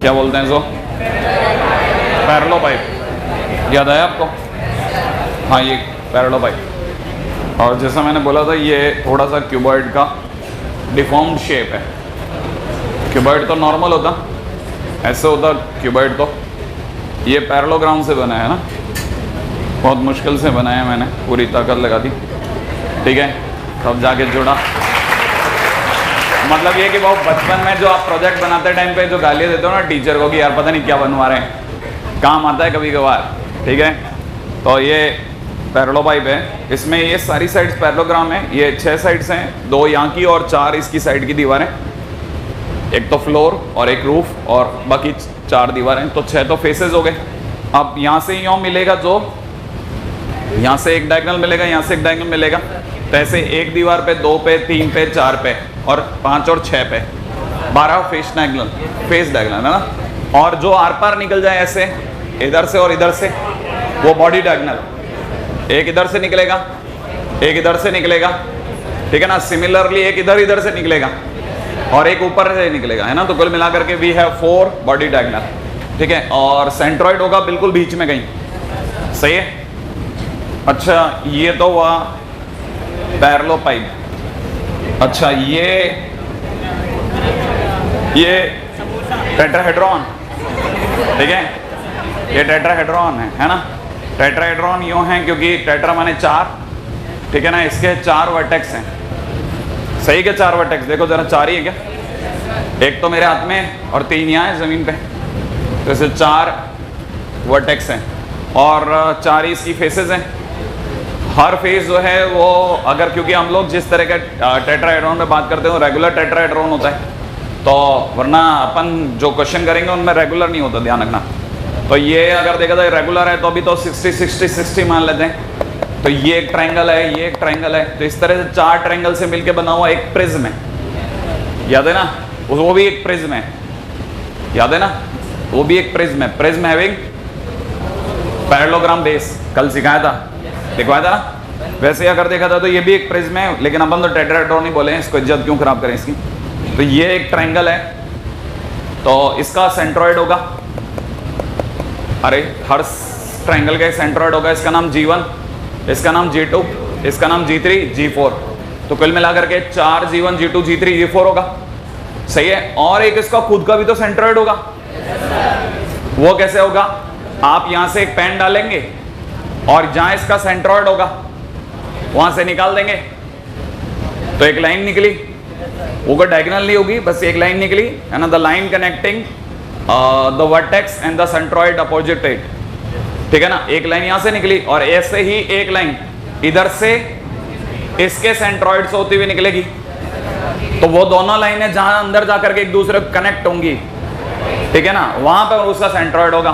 क्या बोलते हैं इसको? Parallel pipe. याद आया आपको? हाँ, ये पैरेलल पाइप। और जैसा मैंने बोला था, ये थोड़ा सा क्यूबॉइड का डिफॉर्म्ड शेप है। क्यूबॉइड तो नॉर्मल होता, ऐसे होता क्यूबॉइड। तो ये पैरेललोग्राम से बना है ना, बहुत मुश्किल से बनाया मैंने, पूरी ताकत लगा दी। ठीक है, तब जाके जुड़ा। मतलब ये कि वो बचपन में जो आप प्रोजेक्ट बनाते टाइम पे जो गालियाँ देते हो ना टीचर को कि यार पता नहीं क्या बनवा रहे हैं, काम आता है कभी कभार। ठीक है, तो ये पैरेलल पाइप है। इसमें ये सारी साइड्स पैरेललोग्राम है। ये 6 साइड्स हैं, 2 यहाँ की और 4 इसकी साइड की दीवारें। एक तो फ्लोर और एक रूफ और बाकी 4 दीवारें, तो 6 तो फेसेस हो गए। अब यहाँ से यूँ मिलेगा, जो यहाँ से एक डायगोनल मिलेगा, यहाँ से एक डायगोनल मिलेगा। तो ऐसे एक दीवार पे, 2 पे, 3 पे, 4 पे और 5 और 6 पे 12 फेस डायगोनल है ना। और जो आर पार निकल जाए ऐसे इधर से और इधर से, वो बॉडी डायगोनल। एक इधर से निकलेगा, एक इधर से निकलेगा। ठीक है ना। सिमिलरली एक इधर से निकलेगा और एक ऊपर से निकलेगा, है ना। तो कुल मिलाकर के वी हैव 4 बॉडी डायगोनल। ठीक है, और सेंट्रॉइड होगा बिल्कुल बीच में कहीं। सही है। अच्छा, ये तो हुआ पैरेलल पाइप। अच्छा, ये टेट्राहेड्रॉन। ठीक है, ये टेट्राहेड्रॉन है ना। टेट्राहेड्रॉन यूँ है क्योंकि टेट्रा माने 4। ठीक है ना। इसके 4 वर्टेक्स हैं। सही के 4 वर्टेक्स देखो जरा, 4 ही है क्या? एक तो मेरे हाथ में और 3 यहाँ है ज़मीन पे, तो इसे 4 वर्टेक्स हैं और 4 ही इसकी फेसेस हैं। हर फेस जो है वो, अगर क्योंकि हम लोग जिस तरह के टेट्राहेड्रॉन में बात करते हैं वो रेगुलर टेट्राहेड्रॉन होता है, तो वरना अपन जो क्वेश्चन करेंगे उनमें रेगुलर नहीं होता, ध्यान रखना। तो ये अगर देखा जाए रेगुलर है तो अभी तो 60 मान लेते हैं। तो ये एक ट्रायंगल है, ये एक ट्रायंगल है। तो इस तरह से 4 ट्रायंगल से मिलकर बना हुआ एक प्रिज्म है। याद है ना, वो भी एक प्रिज्म है। याद है ना, वो भी एक प्रिज्म है। प्रिज्म हैविंग पैरेललोग्राम बेस, कल सिखाया था, दिखवाया था ना। वैसे अगर देखा था तो ये भी एक प्रिज्म है, लेकिन अपन तो टेट्राहेड्रॉन नहीं बोले, इसको इज्जत क्यों खराब करें इसकी। तो ये एक ट्रायंगल है, तो इसका सेंट्रॉइड होगा। अरे हर ट्रायंगल का एक सेंट्रॉइड होगा। इसका नाम G1, इसका नाम G2, इसका नाम G3, G4। तो कुल मिलाकर के 4 G1, G2, G3, G4 होगा। सही है। और एक इसका खुद का भी तो सेंट्रॉइड होगा। वो कैसे होगा? आप यहां से एक पेन डालेंगे और जहां इसका सेंट्रॉइड होगा वहां से निकाल देंगे, तो एक लाइन निकली। वो कोई डायगोनल नहीं होगी, बस एक लाइन निकली, है ना। The line connecting the vertex and the centroid opposite it. ठीक है ना। एक लाइन यहां से निकली और ऐसे ही एक लाइन इधर से इसके सेंट्रॉइड से होती हुई निकलेगी। तो वो दोनों लाइनें जहां अंदर जाकर के एक दूसरे को कनेक्ट होंगी, ठीक है ना, वहां पर उसका सेंट्रॉइड होगा।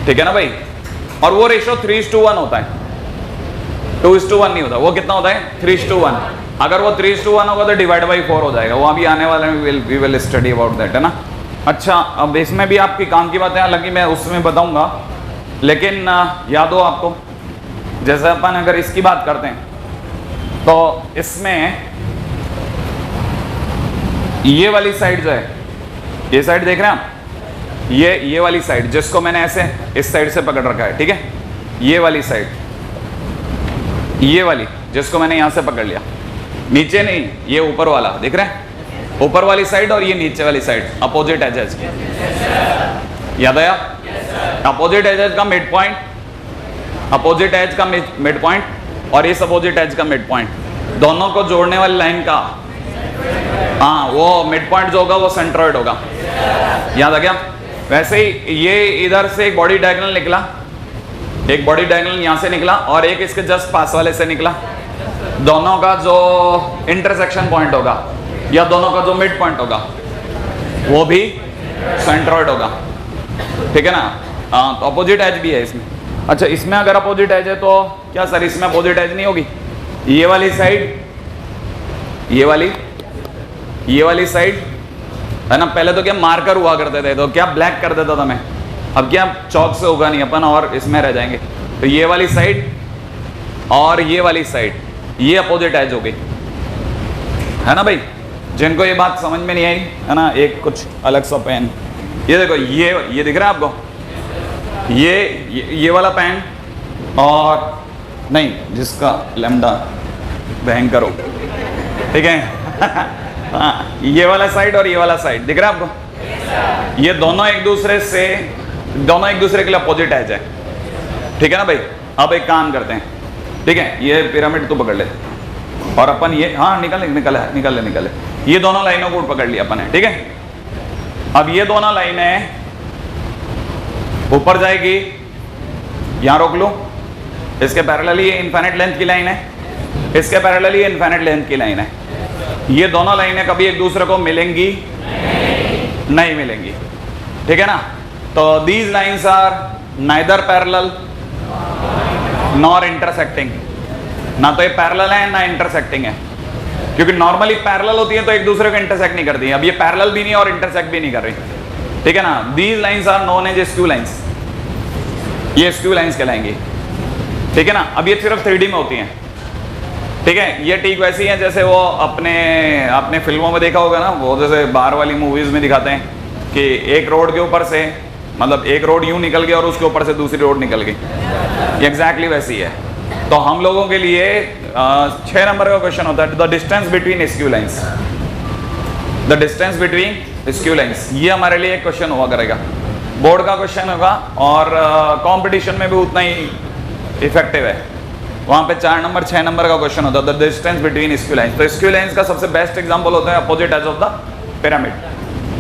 ठीक है ना भाई। और वो रेशो 3:1 होता है, 2:1 नहीं होता। वो कितना होता है? 3:1। अगर वो 3:1 होगा तो डिवाइड बाई 4 हो जाएगा। वो अभी आने वाले में we will study about that, है ना। अच्छा, अब इसमें भी आपकी काम की बातें, हालांकि मैं उसमें बताऊंगा, लेकिन याद हो आपको, जैसे अपन अगर इसकी बात करते हैं तो इसमें ये वाली साइड जो है, ये साइड देख रहे हैं आप, ये वाली साइड जिसको मैंने ऐसे इस साइड से पकड़ रखा है। ठीक है, ये वाली साइड, ये वाली जिसको मैंने यहां से पकड़ लिया, नीचे नहीं, ये ऊपर वाला दिख रहा है, ऊपर वाली साइड और ये नीचे वाली साइड अपोजिट एजेस की। याद आया? अपोजिट एजेस का मिड पॉइंट, अपोजिट एज का मिड पॉइंट और इस अपोजिट एज का मिड पॉइंट, दोनों को जोड़ने वाली लाइन का, हाँ, वो मिड पॉइंट जो होगा वो सेंट्रॉइड होगा। याद आ गया? वैसे ही ये इधर से एक बॉडी डायगोनल निकला, एक बॉडी डायगोनल यहां से निकला और एक इसके जस्ट पास वाले से निकला। दोनों का जो इंटरसेक्शन पॉइंट होगा या दोनों का जो मिड पॉइंट होगा वो भी सेंट्रॉइड होगा। ठीक है ना। तो अपोजिट एज भी है इसमें। अच्छा, इसमें अगर अपोजिट एज है तो क्या सर इसमें अपोजिट एज नहीं होगी? ये वाली साइड, ये वाली साइड, है ना। पहले तो क्या मार्कर हुआ करते थे, तो क्या ब्लैक कर देता था मैं, अब क्या चौक से होगा नहीं, अपन और इसमें रह जाएंगे। तो ये वाली साइड और ये वाली साइड, ये अपोजिट एज हो गई, है ना भाई। जिनको ये बात समझ में नहीं आई, है ना, एक कुछ अलग सा पेन ये देखो, ये दिख रहा है आपको, ये वाला पैंट और नहीं, जिसका लैम्डा भयंकर हो, ठीक है हाँ, ये वाला साइड और ये वाला साइड दिख रहा है आपको, ये दोनों एक दूसरे के लिए अपोजिट एज है, ठीक है ना भाई। अब एक काम करते हैं, ठीक है, ये पिरामिड तो पकड़ ले और अपन ये, हाँ निकल ले, ये दोनों लाइनों को पकड़ लिया अपन है, ठीक है। अब ये दोनों लाइनें ऊपर जाएगी, यहां रोक लो, इसके पैरेलल ये इनफाइनाइट लेंथ की लाइन है, इसके पैरेलल ये इनफाइनाइट लेंथ की लाइन है। ये दोनों लाइनें कभी एक दूसरे को मिलेंगी नहीं मिलेंगी, ठीक है ना। तो these lines are neither parallel nor intersecting, ना तो ये पैरेलल है ना इंटरसेक्टिंग है, क्योंकि नॉर्मली पैरेलल होती है तो एक दूसरे को इंटरसेक्ट नहीं करती है। अब ये पैरेलल भी नहीं और इंटरसेक्ट भी नहीं कर रही, ठीक है ना। These lines are known as skew lines, ये स्क्यू लाइन्स कहलाएंगी, ठीक है ना। अब ये सिर्फ 3D में होती हैं, ठीक है। ये ठीक वैसी है जैसे वो अपने फिल्मों में देखा होगा ना, वो जैसे बाहर वाली मूवीज में दिखाते हैं कि एक रोड के ऊपर से, मतलब एक रोड यूं निकल गया और उसके ऊपर से दूसरी रोड निकल गई, एग्जैक्टली वैसी है। तो हम लोगों के लिए 6 नंबर का क्वेश्चन होता है, the distance between skew lines, the distance between skew lines. ये हमारे लिए एक क्वेश्चन हुआ करेगा, बोर्ड का क्वेश्चन होगा और कंपटीशन में भी उतना ही इफेक्टिव है। वहाँ पे 4 नंबर 6 नंबर का क्वेश्चन होता है, the distance between skew lines. तो स्क्यू लाइन्स का सबसे बेस्ट एग्जांपल होता है opposite edge of the pyramid,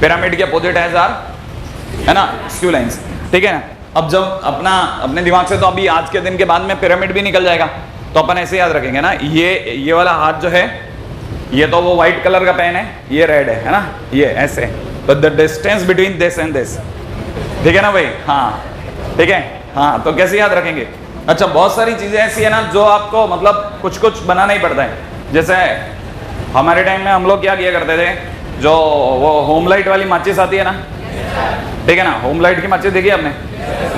pyramid के अपोजिट एज आर, है ना, स्क्यू लाइन्स, ठीक है। अब जब अपने दिमाग से, तो अभी आज के दिन के बाद में पिरामिड भी निकल जाएगा, तो अपन ऐसे याद रखेंगे ना, ये वाला हाथ जो है, ये तो वो व्हाइट कलर का पेन है, ये रेड है ना, ये ऐसे, तो the distance between this and this, ठीक है ना भाई, हाँ ठीक है, हाँ। तो कैसे याद रखेंगे? अच्छा, बहुत सारी चीजें ऐसी है ना जो आपको मतलब कुछ बनाना ही पड़ता है। जैसे हमारे टाइम में हम लोग क्या किया करते थे, जो वो होम लाइट वाली माचिस आती है ना, ठीक है ना, होम लाइट की माचिस देखी आपने,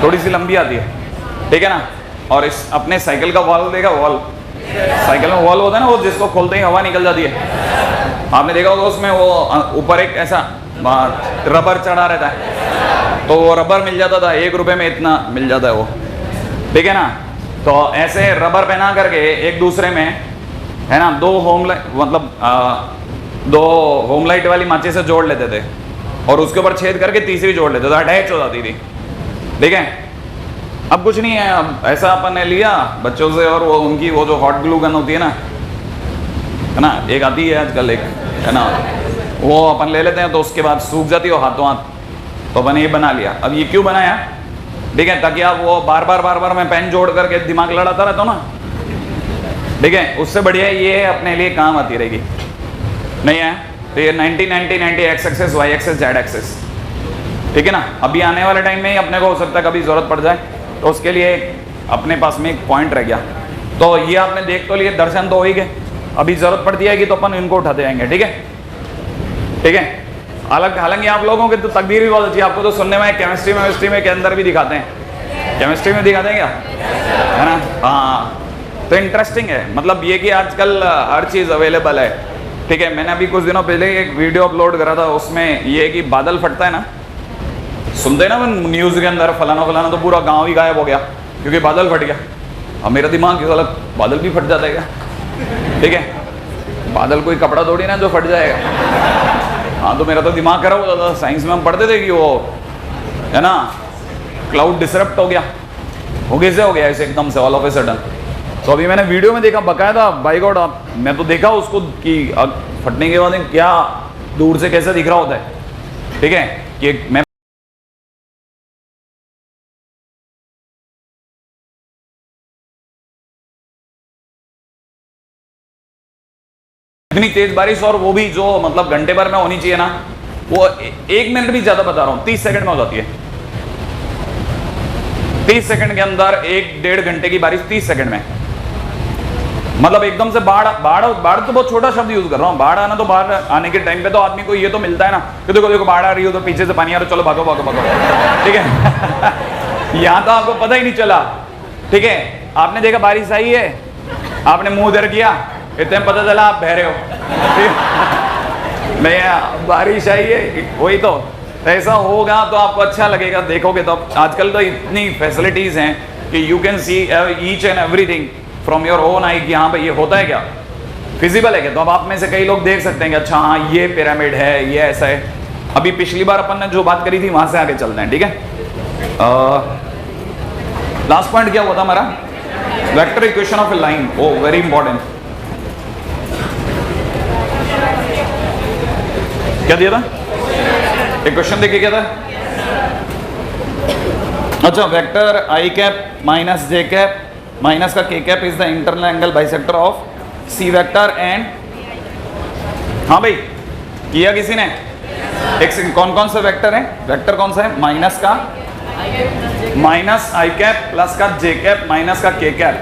थोड़ी सी लंबी आती है, ठीक है ना। और इस अपने साइकिल का वॉल देखा, वॉल, साइकिल में वॉल होता है ना, वो जिसको खोलते ही हवा निकल जाती है, आपने देखा होगा। उसमें वो ऊपर एक ऐसा रबर चढ़ा रहता है, तो वो रबर मिल जाता था, 1 रुपए में इतना मिल जाता है वो, ठीक है ना। तो ऐसे रबर पहना करके एक दूसरे में, है ना, 2 होम लाइट वाली माचिस से जोड़ लेते थे और उसके ऊपर छेद करके तीसरी जोड़ लेते थे, अटैच हो जाती थी, ठीक है। अब कुछ नहीं है, अब ऐसा अपन ने लिया बच्चों से, और वो उनकी वो जो हॉट ग्लू गन होती है ना, एक आती है आजकल एक, है ना, वो अपन ले लेते हैं, तो उसके बाद सूख जाती है वो हाथों हाथ, तो अपन ये बना लिया। अब ये क्यों बनाया, ठीक है, ताकि आप वो बार बार मैं पेन जोड़ करके दिमाग लड़ाता रहता हूँ ना, ठीक है, उससे बढ़िया ये अपने लिए काम आती रहेगी, नहीं है। तो ये 90 x axis, y axis, z axis, ठीक है ना। अभी आने वाले टाइम में ही अपने को हो सकता है कभी जरूरत पड़ जाए, तो उसके लिए अपने पास में एक पॉइंट रह गया। तो ये आपने देख तो लिए, दर्शन तो हो ही गए, अभी जरूरत पड़ती है तो अपन इनको उठाते जाएंगे, ठीक है, ठीक है। हालांकि आप लोगों की तो तकदीर भी बहुत अच्छी है, आपको तो सुनने में केमिस्ट्री में के अंदर भी दिखाते हैं, केमिस्ट्री में दिखाते हैं क्या, है ना, हाँ। तो इंटरेस्टिंग है, मतलब ये कि आजकल हर चीज़ अवेलेबल है, ठीक है। मैंने अभी कुछ दिनों पहले एक वीडियो अपलोड करा था, उसमें ये कि बादल फटता है ना, सुनते हैं ना न्यूज़ के अंदर, फलाना तो पूरा गाँव ही गायब हो गया क्योंकि बादल फट गया। अब मेरा दिमाग अलग, बादल भी फट जाता है क्या, ठीक है, बादल कोई कपड़ा थोड़ी ना जो फट जाएगा, हाँ। तो मेरा तो दिमाग खराब हो जाता था, साइंस में हम पढ़ते थे कि वो, है ना, क्लाउड डिसरप्ट हो गया, वो कैसे हो गया ऐसे एकदम से ऑल ऑफ ए सडन। तो अभी मैंने वीडियो में देखा बकायदा, बाई गॉड, मैं तो देखा उसको कि फटने के बाद क्या दूर से कैसे दिख रहा होता है, ठीक है, कि मैं इतनी तेज बारिश, और वो भी जो मतलब घंटे भर में होनी चाहिए ना, वो 1 मिनट भी ज्यादा बता रहा हूँ, 30 सेकंड में हो जाती है। 30 सेकंड के अंदर 1-1.5 घंटे की बारिश 30 सेकंड में, मतलब एकदम से बाढ़ तो बहुत छोटा शब्द यूज कर रहा हूँ। बाढ़ आना, तो बाढ़ आने के टाइम पे तो आदमी को ये तो मिलता है ना कि देखो बाढ़ आ रही हो तो पीछे से पानी आ रहा, चलो भागो, ठीक है। यहाँ तो आपको पता ही नहीं चला, ठीक है, आपने देखा बारिश आई है, आपने मुंह दर किया, इतने पता चला आप बह रहे हो, नहीं, बारिश आई है, वही तो तो ऐसा होगा तो आपको अच्छा लगेगा, देखोगे तो। आजकल तो इतनी फैसिलिटीज हैं कि you can see each and everything from your own I कि हाँ भाई ये होता है क्या, फिजिबल है क्या। तो अब आप में से कई लोग देख सकते हैं कि अच्छा हाँ ये पिरामिड है, ये ऐसा है। अभी पिछली बार अपन ने जो बात करी थी वहां से आगे चलते हैं, ठीक है। लास्ट पॉइंट क्या हुआ था हमारा, vector equation of a line. Oh very important. क्या दिया था, एक क्वेश्चन देखिए क्या था। अच्छा, vector i cap minus j cap minus का k cap is the internal angle bisector of c vector and, हाँ भाई किया किसी ने। एक कौन कौन सा वेक्टर है, वेक्टर कौन सा है, माइनस का माइनस आई कैप प्लस का जे कैप माइनस का के कैप,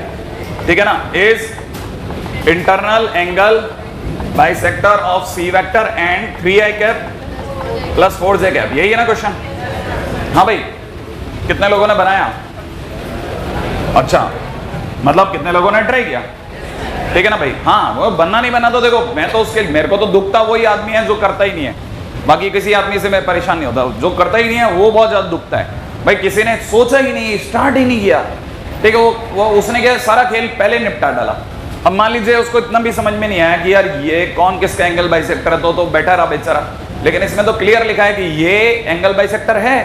ठीक है ना, is internal angle bisector of c vector and 3 i cap plus 4 j cap. यही है ना क्वेश्चन। हाँ भाई, कितने लोगों ने बनाया, अच्छा मतलब कितने लोगों ने ट्राई किया, ठीक है ना भाई। हाँ वो बनना नहीं बना तो देखो, मैं तो उसके मेरे को तो दुखता वही आदमी है जो करता ही नहीं है, बाकी किसी आदमी से मैं परेशान नहीं होता। जो करता ही नहीं है वो बहुत ज्यादा दुखता है भाई। किसी ने सोचा ही नहीं, स्टार्ट ही नहीं किया, ठीक है। वो उसने क्या सारा खेल पहले निपटा डाला। अब मान लीजिए उसको इतना भी समझ में नहीं आया कि यार ये कौन किसका एंगल बाइसेक्टर है, तो बेटा रहा बेचारा। लेकिन इसमें तो क्लियर लिखा है कि ये एंगल बाइसेक्टर है,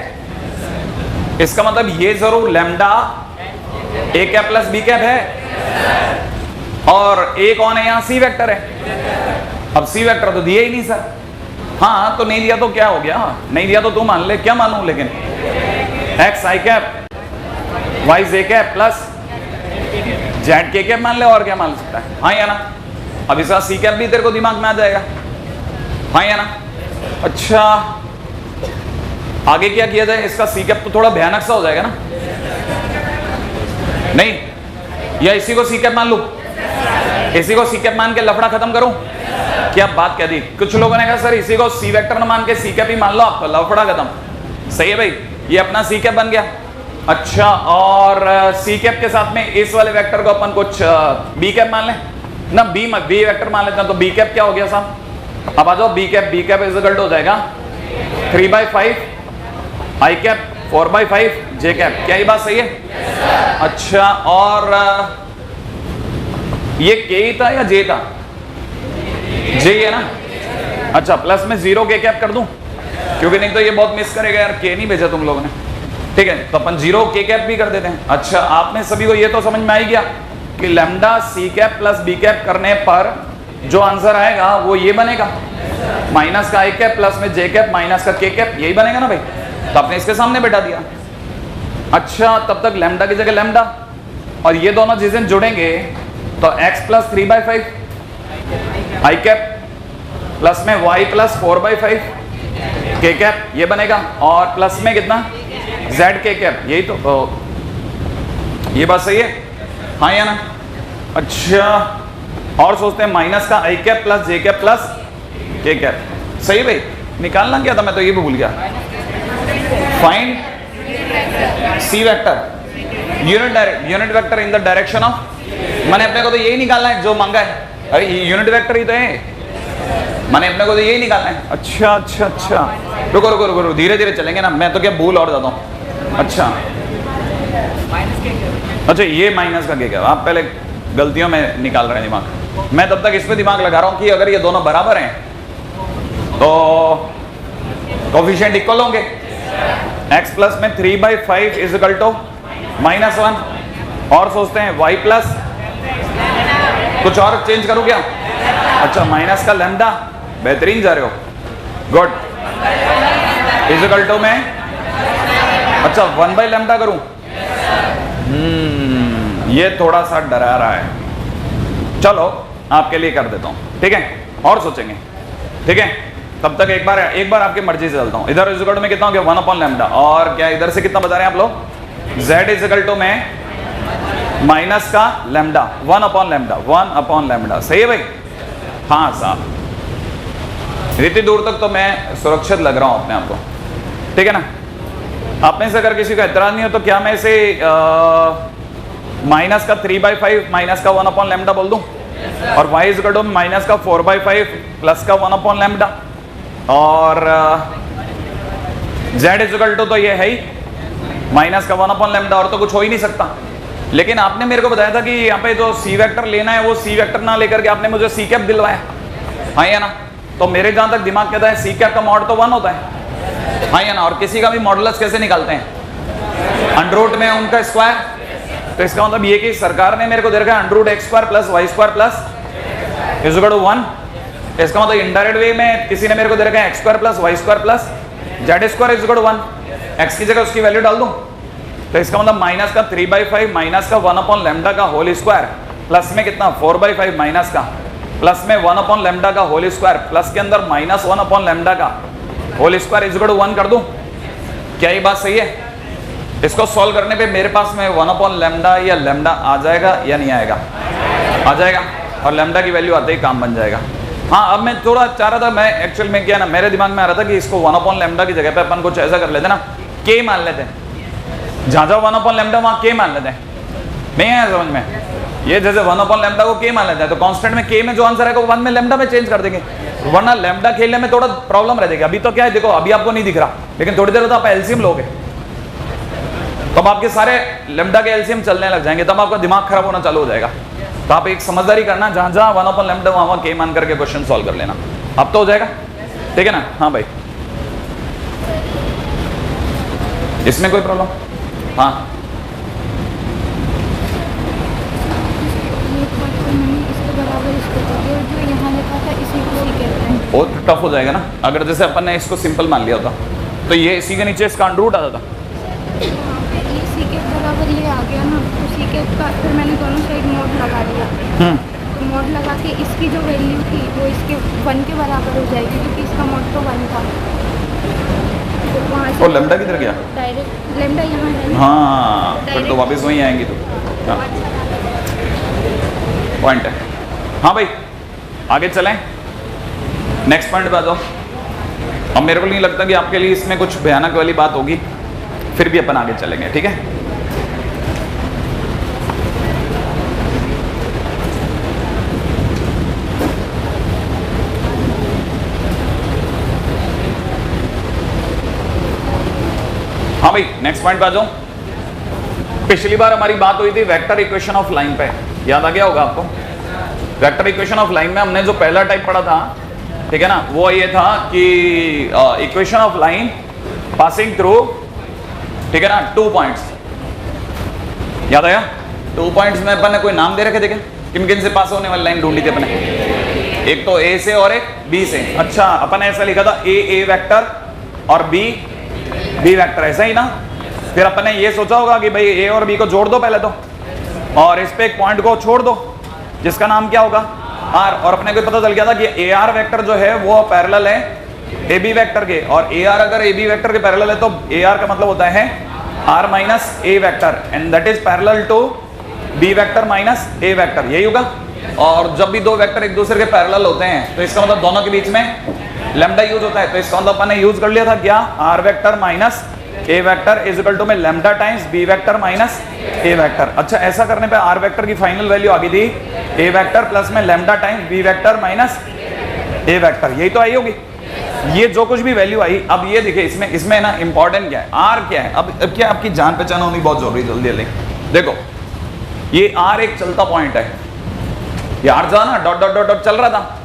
इसका मतलब ये जरूर lambda A cap plus b cap है, और ए कौन है यहाँ, सी वेक्टर है। अब सी वेक्टर तो दिया ही नहीं सर। हाँ तो नहीं दिया तो क्या हो गया, नहीं दिया तो तू मान ले, क्या मानूं, लेकिन एक्स आई कैप वाई जे कैप प्लस जेड के कैप मान ले, और क्या मान सकता है, हाँ या ना। अब इसका सी कैप भी तेरे को दिमाग में आ जाएगा, हाँ या ना। अच्छा आगे क्या किया जाए, इसका सी कैप तो थोड़ा भयानक सा हो जाएगा ना, नहीं, या इसी को सी कैप मान लूं, इसी को सी कैप मान के लफड़ा खत्म करूं, क्या बात कह दी। कुछ लोगों ने कहा सर इसी को सी वेक्टर न मान के सी कैप ही मान लो, आपका लफड़ा खत्म। सही है भाई, ये अपना सी कैप बन गया। अच्छा, और सी कैप के साथ में इस वाले वेक्टर को अपन कुछ बी कैप मान लें ना, बी वेक्टर मान लेते हैं। तो बी कैप क्या हो गया साहब, अब आ जाओ, b cap is equal to हो जाएगा 3/5 आई कैप 4/5 जे कैप। क्या ये बात सही है। अच्छा, और ये के ही था या जे था, जे है ना। अच्छा, प्लस में 0 के कैप कर दूं, क्योंकि नहीं तो ये बहुत मिस करेगा यार, के नहीं भेजा तुम लोगों ने, ठीक है। तो अपन 0 के कैप भी कर देते हैं। अच्छा, आपने सभी को ये तो समझ में आ ही गया कि lambda c cap plus b cap करने पर जो आंसर आएगा वो ये बनेगा, माइनस का आई कैप प्लस में जे कैप माइनस का के कैप, यही बनेगा ना भाई। तो आपने इसके सामने बैठा दिया। अच्छा, तब तक लैम्डा की जगह लैम्डा, और ये दोनों चीजें जुड़ेंगे तो x प्लस 3/5 आई कैप प्लस में y प्लस 4/5 के कैप, ये बनेगा, और प्लस में कितना z के कैप, यही तो ये बात सही है, हाँ या ना। अच्छा, और सोचते हैं माइनस का आई कैप प्लस जे कैप प्लस के कैप, सही भाई। निकालना क्या था, मैं तो ये भी भूल गया। Find c vector unit vector in the direction of, मैंने अपने को तो यही निकालना है जो मांगा है। अरे यूनिट वेक्टर ही तो है, मैंने अपने को तो यही निकालना है। अच्छा अच्छा अच्छा, रुको रुको रुको रुको, धीरे धीरे चलेंगे ना, मैं तो क्या भूल और जाता हूँ। अच्छा अच्छा, ये माइनस का क्या, आप पहले गलतियों में निकाल रहे हैं दिमाग, मैं तब तक इस पे दिमाग लगा रहा हूँ कि अगर ये दोनों बराबर हैं तो कोफिशिएंट इक्वल होंगे। x प्लस में 3/5 इज इक्वल टू -1, और सोचते हैं y प्लस, कुछ और चेंज करूं क्या। अच्छा, माइनस का लैम्डा, बेहतरीन जा रहे हो, गुड, इज इक्वल टू में, अच्छा 1/λ करूं, ये थोड़ा सा डरा रहा है, चलो आपके लिए कर देता हूं, ठीक है, और सोचेंगे, ठीक है। तब तक एक बार आपकी मर्जी से चलता हूं। इधर इज इक्वल टू में कितना हो गया 1/λ, और क्या इधर से कितना बता रहे हैं आप लोग, z इज इक्वल टू में माइनस का लैम्डा 1/λ, सही है भाई। हाँ साहब, इतनी दूर तक तो मैं सुरक्षित लग रहा हूं अपने आप को, ठीक है ना। आप में से अगर किसी का एतराज नहीं हो तो क्या मैं इसे माइनस का 3/5 माइनस का 1/λ बोल दूं, और y is equal to minus का 4/5 प्लस का 1/λ, और z इक्वल टू तो ये है ही माइनस का 1/λ, और तो कुछ हो ही नहीं सकता। लेकिन आपने मेरे को बताया था कि यहाँ पे जो सी वेक्टर लेना है वो सी वेक्टर ना लेकर के आपने मुझे सी कैप दिलवाया, हाँ या ना? तो मेरे जहां तक दिमाग कहता है सी कैप का मॉड तो 1 होता है, हाँ या ना? और किसी का भी मॉडुलस कैसे निकालते हैं? अंडर में उनका स्क्वायर। तो इसका मतलब ये कि सरकार ने मेरे को दे रखा है √x² + y² + is equal to 1। इसका मतलब इनडायरेक्ट वे में किसी ने मेरे को दे रखा है x² + y² + z² is equal to 1। x की जगह उसकी वैल्यू डाल दूं तो इसका मतलब माइनस का 3/5 माइनस का 1/λ का होल स्क्वायर प्लस में कितना 4/5 माइनस का प्लस में 1/λ का होल स्क्वायर प्लस के अंदर माइनस 1/λ का whole square is equal to 1 कर दूं। क्या ये बात सही है? इसको सॉल्व करने पे मेरे पास में 1/λ या लैम्डा आ जाएगा या नहीं आएगा? आ जाएगा, और लैम्डा की वैल्यू आते ही काम बन जाएगा। हाँ, अब मैं थोड़ा चाह रहा था, मैं एक्चुअल में क्या ना मेरे दिमाग में आ रहा था कि इसको 1/λ की जगह पे अपन कुछ ऐसा कर लेते ना, k मान लेते हैं, जहाँ जहाँ 1/λ वहाँ k मान लेते हैं। नहीं आया समझ में? ये जैसे 1/λ को k मान लेते हैं तो कांस्टेंट में k में जो आंसर है वो 1 में लैम्डा में चेंज कर देंगे, वरना लैम्डा खेलने में थोड़ा प्रॉब्लम रह जाएगी। अभी तो क्या है, देखो अभी आपको नहीं दिख रहा, लेकिन थोड़ी देर बाद आप एलसीएम लोगे तब आपके सारे लैम्डा के एलसीएम चलने लग जाएंगे, तब आपका दिमाग खराब होना चालू हो जाएगा। तो आप एक समझदारी करना, जहां जहां 1/λ वहां k मान करके क्वेश्चन सॉल्व कर लेना। अब तो हो जाएगा, ठीक है ना? हाँ भाई, इसमें कोई प्रॉब्लम? हाँ, बहुत टफ हो जाएगा ना अगर जैसे अपन ने इसको सिंपल मान लिया होता, तो ये इसी के नीचे इसका अंडर रूट आता था। इसी के बराबर ये आ गया ना, उसी के फिर मैंने दोनों साइड मोड लगा दिया। तो मोड लगा के इसकी जो वैल्यू थी वो इसके 1 के बराबर हो जाएगी, क्योंकि इसका मोड तो 1 था। तो वहाँ से लैम्डा किधर गया? डायरेक्ट लैम्डा यहाँ है। हाँ, फिर तो वापस वहीं आएंगी तो। हाँ, पॉइंट है। हाँ भाई, आगे चलें, नेक्स्ट पॉइंट पे आ जाओ। अब मेरे को नहीं लगता कि आपके लिए इसमें कुछ भयानक वाली बात होगी, फिर भी अपन आगे चलेंगे, ठीक है? हाँ भाई, नेक्स्ट पॉइंट पे आ जाओ। पिछली बार हमारी बात हुई थी वेक्टर इक्वेशन ऑफ लाइन पे, याद आ गया होगा आपको? वेक्टर इक्वेशन ऑफ लाइन में हमने जो पहला टाइप पढ़ा था, ठीक है ना, वो ये था कि equation of line passing through, ठीक है ना, 2 पॉइंट्स। याद आया? 2 पॉइंट्स में अपन ने कोई नाम दे रखे थे क्या? किन किन से पास होने वाली लाइन ढूंढी थी अपने? एक तो ए से और एक बी से। अच्छा, अपन ऐसा लिखा था ए वेक्टर और बी वेक्टर, ऐसा ही ना? फिर अपन ने ये सोचा होगा कि भाई ए और बी को जोड़ दो पहले तो, और इस पे एक पॉइंट को छोड़ दो जिसका नाम क्या होगा? आर। और अपने को पता चल गया था कि ए आर वेक्टर जो है वो पैरेलल है ए बी वेक्टर के, और ए आर अगर ए बी वेक्टर के पैरेलल है तो ए आर का मतलब होता है r minus A vector, and that is parallel to B vector minus A vector, यही होगा। और जब भी दो वेक्टर एक दूसरे के पैरेलल होते हैं तो इसका मतलब दोनों के बीच में लैम्डा यूज होता है। तो इसका मतलब अपन ने यूज कर लिया था क्या? R vector minus A vector is equal to में lambda times B vector minus ए वेक्टर। अच्छा, ऐसा करने पे आर वेक्टर की फाइनल वैल्यू आ गई थी ए वेक्टर प्लस में lambda times B vector minus ए वेक्टर, यही तो आई होगी। ये जो कुछ भी वैल्यू आई, अब ये देखिए इसमें ना इंपॉर्टेंट क्या है, आर क्या है। अब क्या आपकी जान पहचान होनी बहुत जरूरी, जल्दी जल्दी देखो। ये आर एक चलता पॉइंट है, ये आर था ना, डॉट डॉट डॉट डॉट चल रहा था।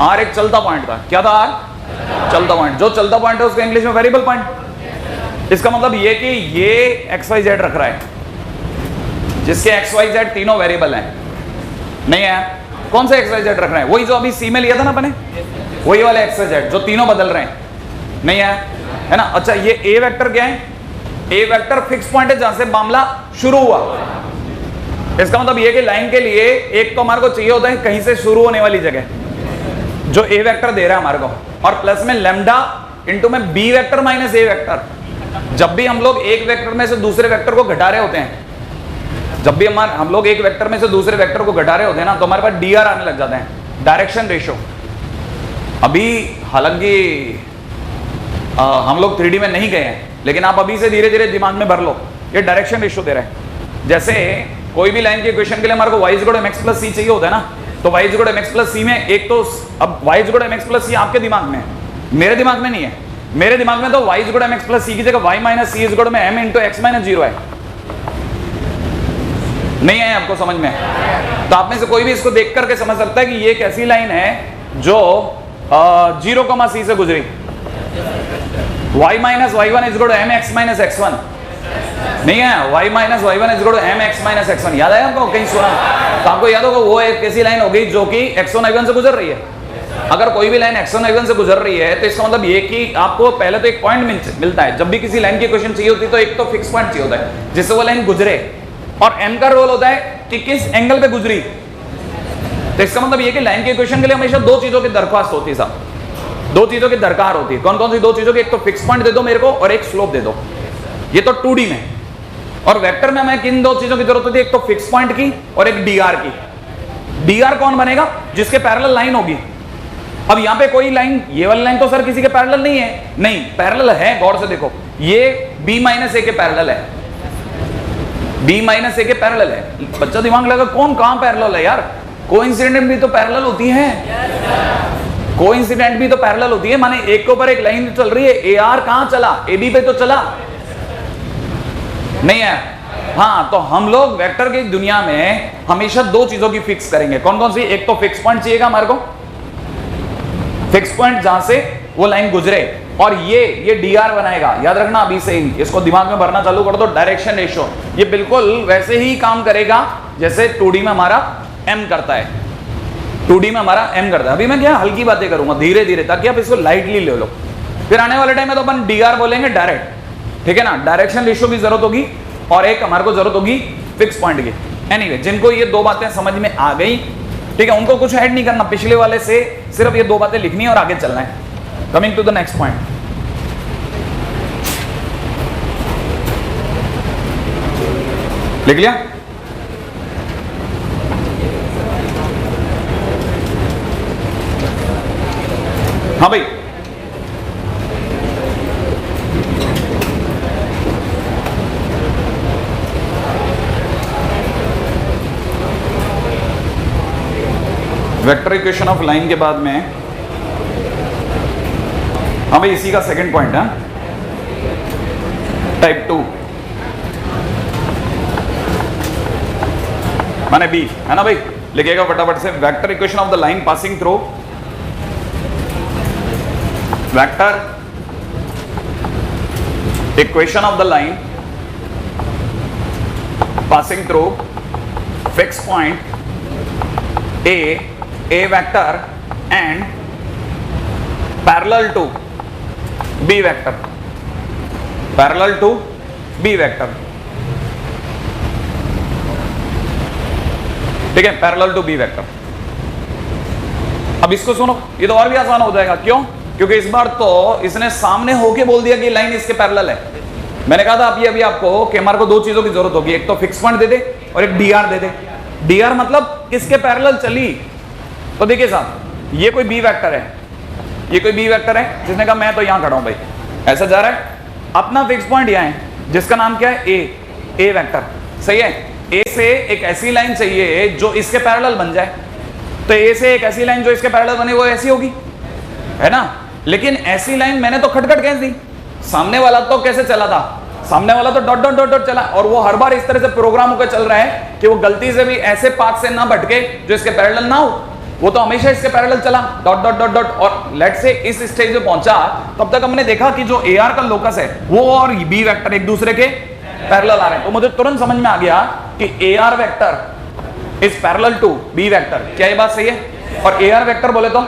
आर एक चलता पॉइंट था, क्या था? आर चलता पॉइंट। जो चलता पॉइंट है उसको इंग्लिश में वेरिएबल पॉइंट। इसका मतलब ये कि ये एक्स वाई जेड रख रहा है, जिसके एक्स वाई जेड तीनों वेरिएबल हैं। नहीं है? कौन सा एक्स वाई जेड रख रहे हैं? वही जो अभी सी में लिया था ना अपने, वही वाले एक्स वाई जेड जो तीनों बदल रहे हैं। नहीं है ना? अच्छा, ये ए वेक्टर क्या है? ए वेक्टर फिक्स पॉइंट है जहां से मामला शुरू हुआ। इसका मतलब ये कि लाइन के लिए एक तो हमारे को चाहिए होता है कहीं से शुरू होने वाली जगह, जो ए वेक्टर दे रहा है हमारे को, और प्लस में लैम्डा इंटू में बी वेक्टर माइनस ए वेक्टर। जब भी हम लोग एक वेक्टर में से दूसरे वेक्टर को घटा रहे होते हैं, जब भी हम लोग एक वेक्टर में से दूसरे वेक्टर को घटा रहे होते हैं ना, तो हमारे पास डी आर आने लग जाते हैं, डायरेक्शन रेशियो। अभी हालांकि हम लोग 3D में नहीं गए हैं, लेकिन आप अभी से धीरे धीरे दिमाग में भर लो, ये डायरेक्शन रेशियो दे रहे हैं। जैसे कोई भी लाइन के इक्वेशन के लिए हमारे को y equal to mx plus c चाहिए होता है ना, तो y equal to mx plus c में एक तो अब y equal to mx plus c आपके दिमाग में है, मेरे दिमाग में नहीं है। मेरे दिमाग में तो y is equal to mx plus c की जगह y minus c is equal to m into x minus 0 है। नहीं है आपको समझ में? तो आप में से कोई भी इसको देख करके समझ सकता है कि ये एक ऐसी लाइन है जो 0,c से गुजरी। y minus y1 is equal to mx minus x1 नहीं है, y minus y1 is equal to mx minus x1। याद है आपको? कहीं सुना तो आपको याद होगा वो एक ऐसी लाइन होगी जो कि x1 y1 से गुजर रही है। अगर कोई भी लाइन x1 y1 से गुजर रही है तो इसका मतलब ये कि आपको पहले तो एक पॉइंट मिलता है। जब भी किसी लाइन की इक्वेशन चाहिए होती है तो एक तो फिक्स पॉइंट चाहिए होता है जिससे वो लाइन गुजरे, और m का रोल होता है कि किस एंगल पे गुजरी। तो इसका मतलब ये कि लाइन की इक्वेशन के लिए हमेशा दो चीजों की दरख्वास्त होती है साहब, दो चीजों की दरकार होती है। कौन कौन सी दो चीजों की? एक तो फिक्स पॉइंट दे दो मेरे को और एक स्लोप दे दो। ये तो 2D में। और वेक्टर में हमें किन दो चीजों की जरूरत होती है? एक तो फिक्स पॉइंट की और एक dr की। dr कौन बनेगा? जिसके पैरेलल लाइन होगी। अब यहां पे कोई लाइन, ये वाली लाइन तो सर किसी के पैरेलल नहीं है। नहीं, पैरेलल है, गौर से देखो, ये b माइनस a के पैरेलल है, b माइनस a के पैरेलल है। बच्चा दिमाग लगा कौन कहां पैरेलल है यार? कोइंसिडेंट भी तो पैरेलल होती है, कोइंसिडेंट भी तो पैरेलल होती है। माने एक के ऊपर एक लाइन चल रही है, AR कहां चला? AB पे तो चला नहीं है। हाँ, तो हम लोग वेक्टर की दुनिया में हमेशा दो चीजों की फिक्स करेंगे। कौन कौन सी? एक तो फिक्स पॉइंट चाहिएगा हमारे को, फिक्स पॉइंट जहां से वो लाइन गुजरे, और ये dr बनाएगा। याद रखना अभी से ही, इसको दिमाग में भरना चालू कर दो। डायरेक्शन रेशियो ये बिल्कुल वैसे ही काम करेगा जैसे 2D में हमारा m करता है। 2D में हमारा m करता है। अभी मैं क्या हल्की बातें करूंगा धीरे धीरे, ताकि आप इसको लाइटली ले लो। फिर आने वाले टाइम में तो अपन dr बोलेंगे डायरेक्ट, ठीक है ना? डायरेक्शन रेशियो की जरूरत होगी और एक हमारे को जरूरत होगी फिक्स पॉइंट की। एनीवे, जिनको ये दो बातें समझ में आ गई, ठीक है, उनको कुछ ऐड नहीं करना, पिछले वाले से सिर्फ ये दो बातें लिखनी है और आगे चलना है। Coming to the next point. लिख लिया? हाँ भाई, वेक्टर इक्वेशन ऑफ लाइन के बाद में, हाँ भाई, इसी का सेकंड पॉइंट है, टाइप 2 माने बी, है ना भाई? लिखेगा फटाफट से। Vector equation of the line passing through, vector equation of the line passing through fix point A vector and parallel to B vector, parallel to B vector, ठीक है? Parallel to B vector. अब इसको सुनो, ये तो और भी आसान हो जाएगा। क्यों? क्योंकि इस बार तो इसने सामने होके बोल दिया कि लाइन इसके पैरेलल है। मैंने कहा था अभी आपको कि हमारे को दो चीजों की जरूरत होगी, एक तो फिक्स पॉइंट दे दे और एक dr दे दे। dr मतलब किसके पैरेलल चली? तो देखिए साहब, ये कोई बी वेक्टर है, ये कोई बी वेक्टर है जिसने कहा मैं तो यहां खड़ा हूं भाई, ऐसा जा रहा है। अपना फिक्स पॉइंट यहां है जिसका नाम क्या है? ए वेक्टर, सही है? ए से एक ऐसी लाइन चाहिए जो इसके पैरेलल बन जाए। तो ए से एक ऐसी लाइन जो इसके पैरेलल बने, वो ऐसी होगी, है ना? लेकिन ऐसी लाइन मैंने तो खटखट खींच दी, सामने वाला तो कैसे चला था? सामने वाला तो डॉट डॉट डॉट डॉट चला, और वो हर बार इस तरह से प्रोग्राम होकर चल रहा है कि वो गलती से भी ऐसे पाथ से ना भटके जो इसके पैरेलल ना हो। वो तो हमेशा इसके पैरेलल चला, डॉट डॉट डॉट डॉट। और लेट से इस स्टेज पे पहुंचा, तब तक हमने देखा कि जो AR का लोकस है वो और B वेक्टर एक दूसरे के पैरेलल आ रहे हैं। तो मुझे तुरंत समझ में आ गया कि AR vector is parallel to B vector. क्या ये बात सही है? और AR वेक्टर बोले तो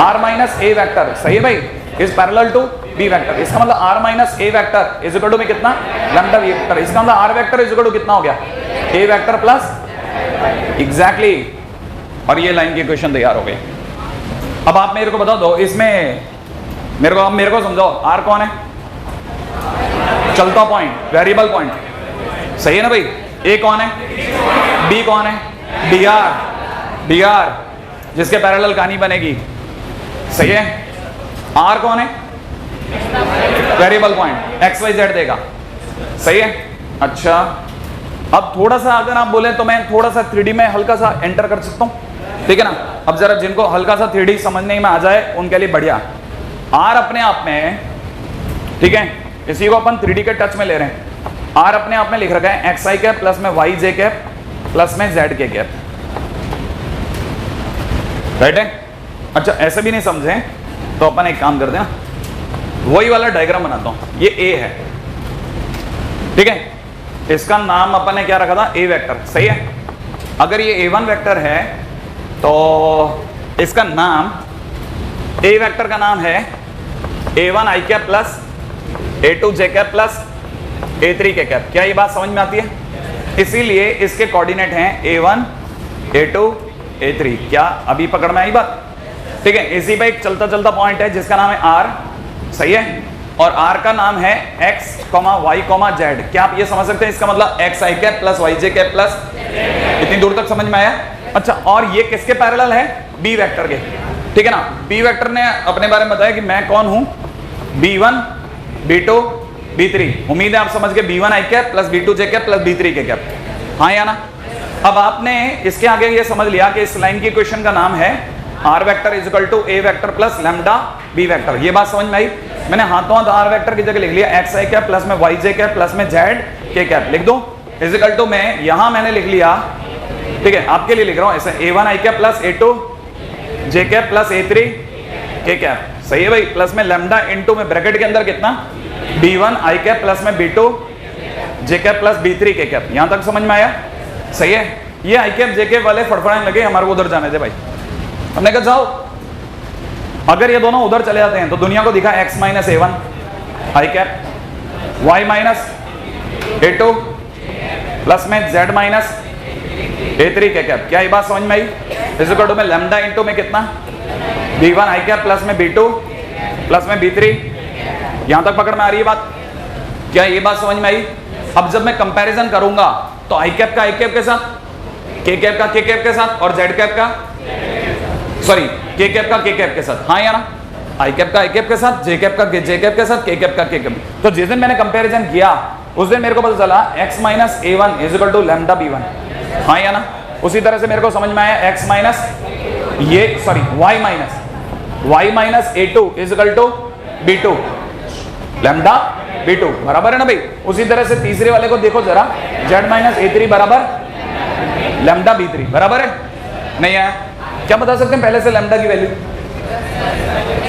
R माइनस A वेक्टर, सही है भाई, is parallel to B vector. इसका मतलब R minus A vector is equal to में कितना? Lambda vector. इसका मतलब R vector is equal to कितना हो गया? A vector plus, exactly. और ये लाइन की इक्वेशन तैयार हो गई। अब आप मेरे को बता दो, इसमें मेरे को समझाओ, R कौन है? चलता पॉइंट, वेरिएबल पॉइंट, सही है ना भाई? A कौन है? B कौन है? dr जिसके पैरेलल कहानी बनेगी, सही है? R कौन है? वेरिएबल पॉइंट, XYZ देगा, सही है? अच्छा, अब थोड़ा सा अगर आप बोले तो मैं थोड़ा सा 3D में हल्का सा एंटर कर सकता हूं, ठीक है ना? अब जरा जिनको हल्का सा 3D समझने में आ जाए उनके लिए बढ़िया। आर अपने आप में, ठीक है, इसी को अपन 3D के टच में ले रहे हैं। आर अपने आप में लिख रखा है एक्स आई कैप प्लस में वाई जे कैप प्लस में जेड के कैप, राइट है। अच्छा ऐसे भी नहीं समझे तो अपन एक काम करते हैं ना, वही वाला डायग्राम बनाता हूं। ये ए है, ठीक है, इसका नाम अपन ने क्या रखा था, ए वेक्टर, सही है। अगर ये A1 वेक्टर है तो इसका नाम, ए वेक्टर का नाम है A1 i cap plus A2 J cap plus A3 k cap. क्या ये बात समझ में आती है? इसीलिए इसके कोऑर्डिनेट हैं A1 A2 A3। क्या अभी पकड़ में आई बात? ठीक है, इसी पे एक चलता चलता पॉइंट है जिसका नाम है R, सही है, और R का नाम है X, Y, Z। क्या आप ये समझ सकते हैं? इसका मतलब एक्स आई कैप प्लस वाई जे कैप प्लस, इतनी दूर तक समझ में आया? अच्छा, और ये किसके पैरेलल है? B वेक्टर के, ठीक है ना। B वेक्टर ने अपने बारे में बताया कि मैं कौन हूं, B1 B2 B3। उम्मीद है आप समझ गए, B1 आई कैप प्लस B2 जे कैप प्लस B3 के कैप, हाँ या ना। अब आपने इसके आगे ये समझ लिया कि इस लाइन की इक्वेशन का नाम है R vector is equal to A vector plus lambda B vector. ये बात समझ में आई? मैंने हाथों हाथ R वेक्टर की जगह लिख लिया एक्स आई कैप प्लस में वाई जे कैप प्लस में जेड के कैप, लिख दो इज इक्वल टू में यहां मैंने लिख लिया, ठीक है, आपके लिए लिख रहा हूं ऐसे A1 i cap plus A2 J cap plus A3 k cap, सही है भाई, प्लस में लैम्डा इनटू में ब्रैकेट के अंदर कितना B1 आई कैप प्लस में B2 जे कैप प्लस B3 के कैप। यहां तक समझ में आया? सही है। ये आई कैप जे कैप वाले फड़फड़ाने लगे, हमारे को उधर जाने दे भाई। हमने कहा जाओ, अगर ये दोनों उधर चले जाते हैं तो दुनिया को दिखा x minus A1 i cap y minus A2 plus में z minus A3 k cap. क्या ये बात समझ में आई? इस इक्वल टू में लैम्डा इनटू में कितना B1 आई कैप प्लस में B2 प्लस में B3। यहां तक पकड़ में आ रही है बात? क्या ये बात समझ में आई? अब जब मैं कंपैरिजन करूंगा तो आई कैप का आई कैप के साथ, के कैप का के कैप के साथ, और जेड कैप का, सॉरी, के कैप का के कैप के साथ, हाँ या ना। आई कैप का आई कैप के साथ, जे कैप का जे कैप के साथ, के कैप का के कैप। तो जिस दिन मैंने कंपैरिजन किया उस दिन मेरे को पता चला x minus A1 is equal to lambda B1, हाँ या ना। उसी तरह से मेरे को समझ में आया x माइनस ये, sorry, y minus A2 is equal to B2 lambda B2, बराबर है ना भाई। उसी तरह से तीसरे वाले को देखो जरा, z माइनस A3 बराबर लैम्डा B3, बराबर है नहीं है? क्या बता सकते हैं पहले से लैम्डा की वैल्यू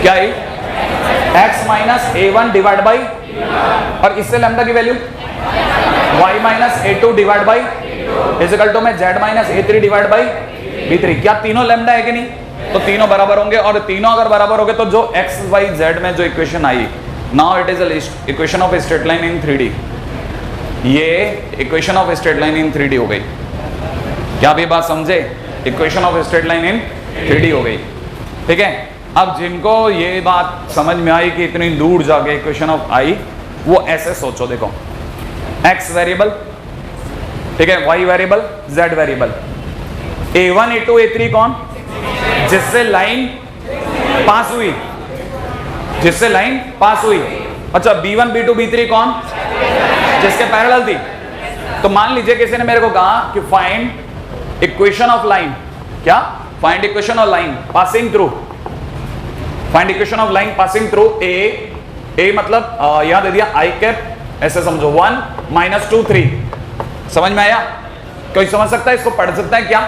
क्या है? x minus A1 divide by, और इससे लैम्डा की value y minus A2 divide by is equal to में z minus A3 divide by B3। क्या तीनों लैम्डा है कि नहीं? तो तीनों बराबर होंगे, और तीनों अगर बराबर होंगे तो जो x y z में जो equation I, now it is equation of straight line in 3D। ये equation of straight line in 3D हो गई। क्या आप ये बात समझे? Equation of straight line in 3D हो गई, ठीक है। अब जिनको ये बात समझ में आई कि इतनी दूर जाके इक्वेशन ऑफ आई, वो ऐसे सोचो, देखो x वेरिएबल, ठीक है, y variable, z variable, A1 A2 A3 कौन? जिससे लाइन पास हुई, जिससे लाइन पास हुई। अच्छा, B1 B2 B3 कौन? जिसके पैरेलल थी। तो मान लीजिए किसी ने मेरे को कहा कि फाइंड इक्वेशन ऑफ लाइन, क्या? Find equation of line passing through, find equation of line passing through a मतलब यहां दे दिया आई कैप, ऐसे समझो 1 माइनस 2 3। समझ में आया? कोई समझ सकता है इसको? पढ़ सकता है क्या?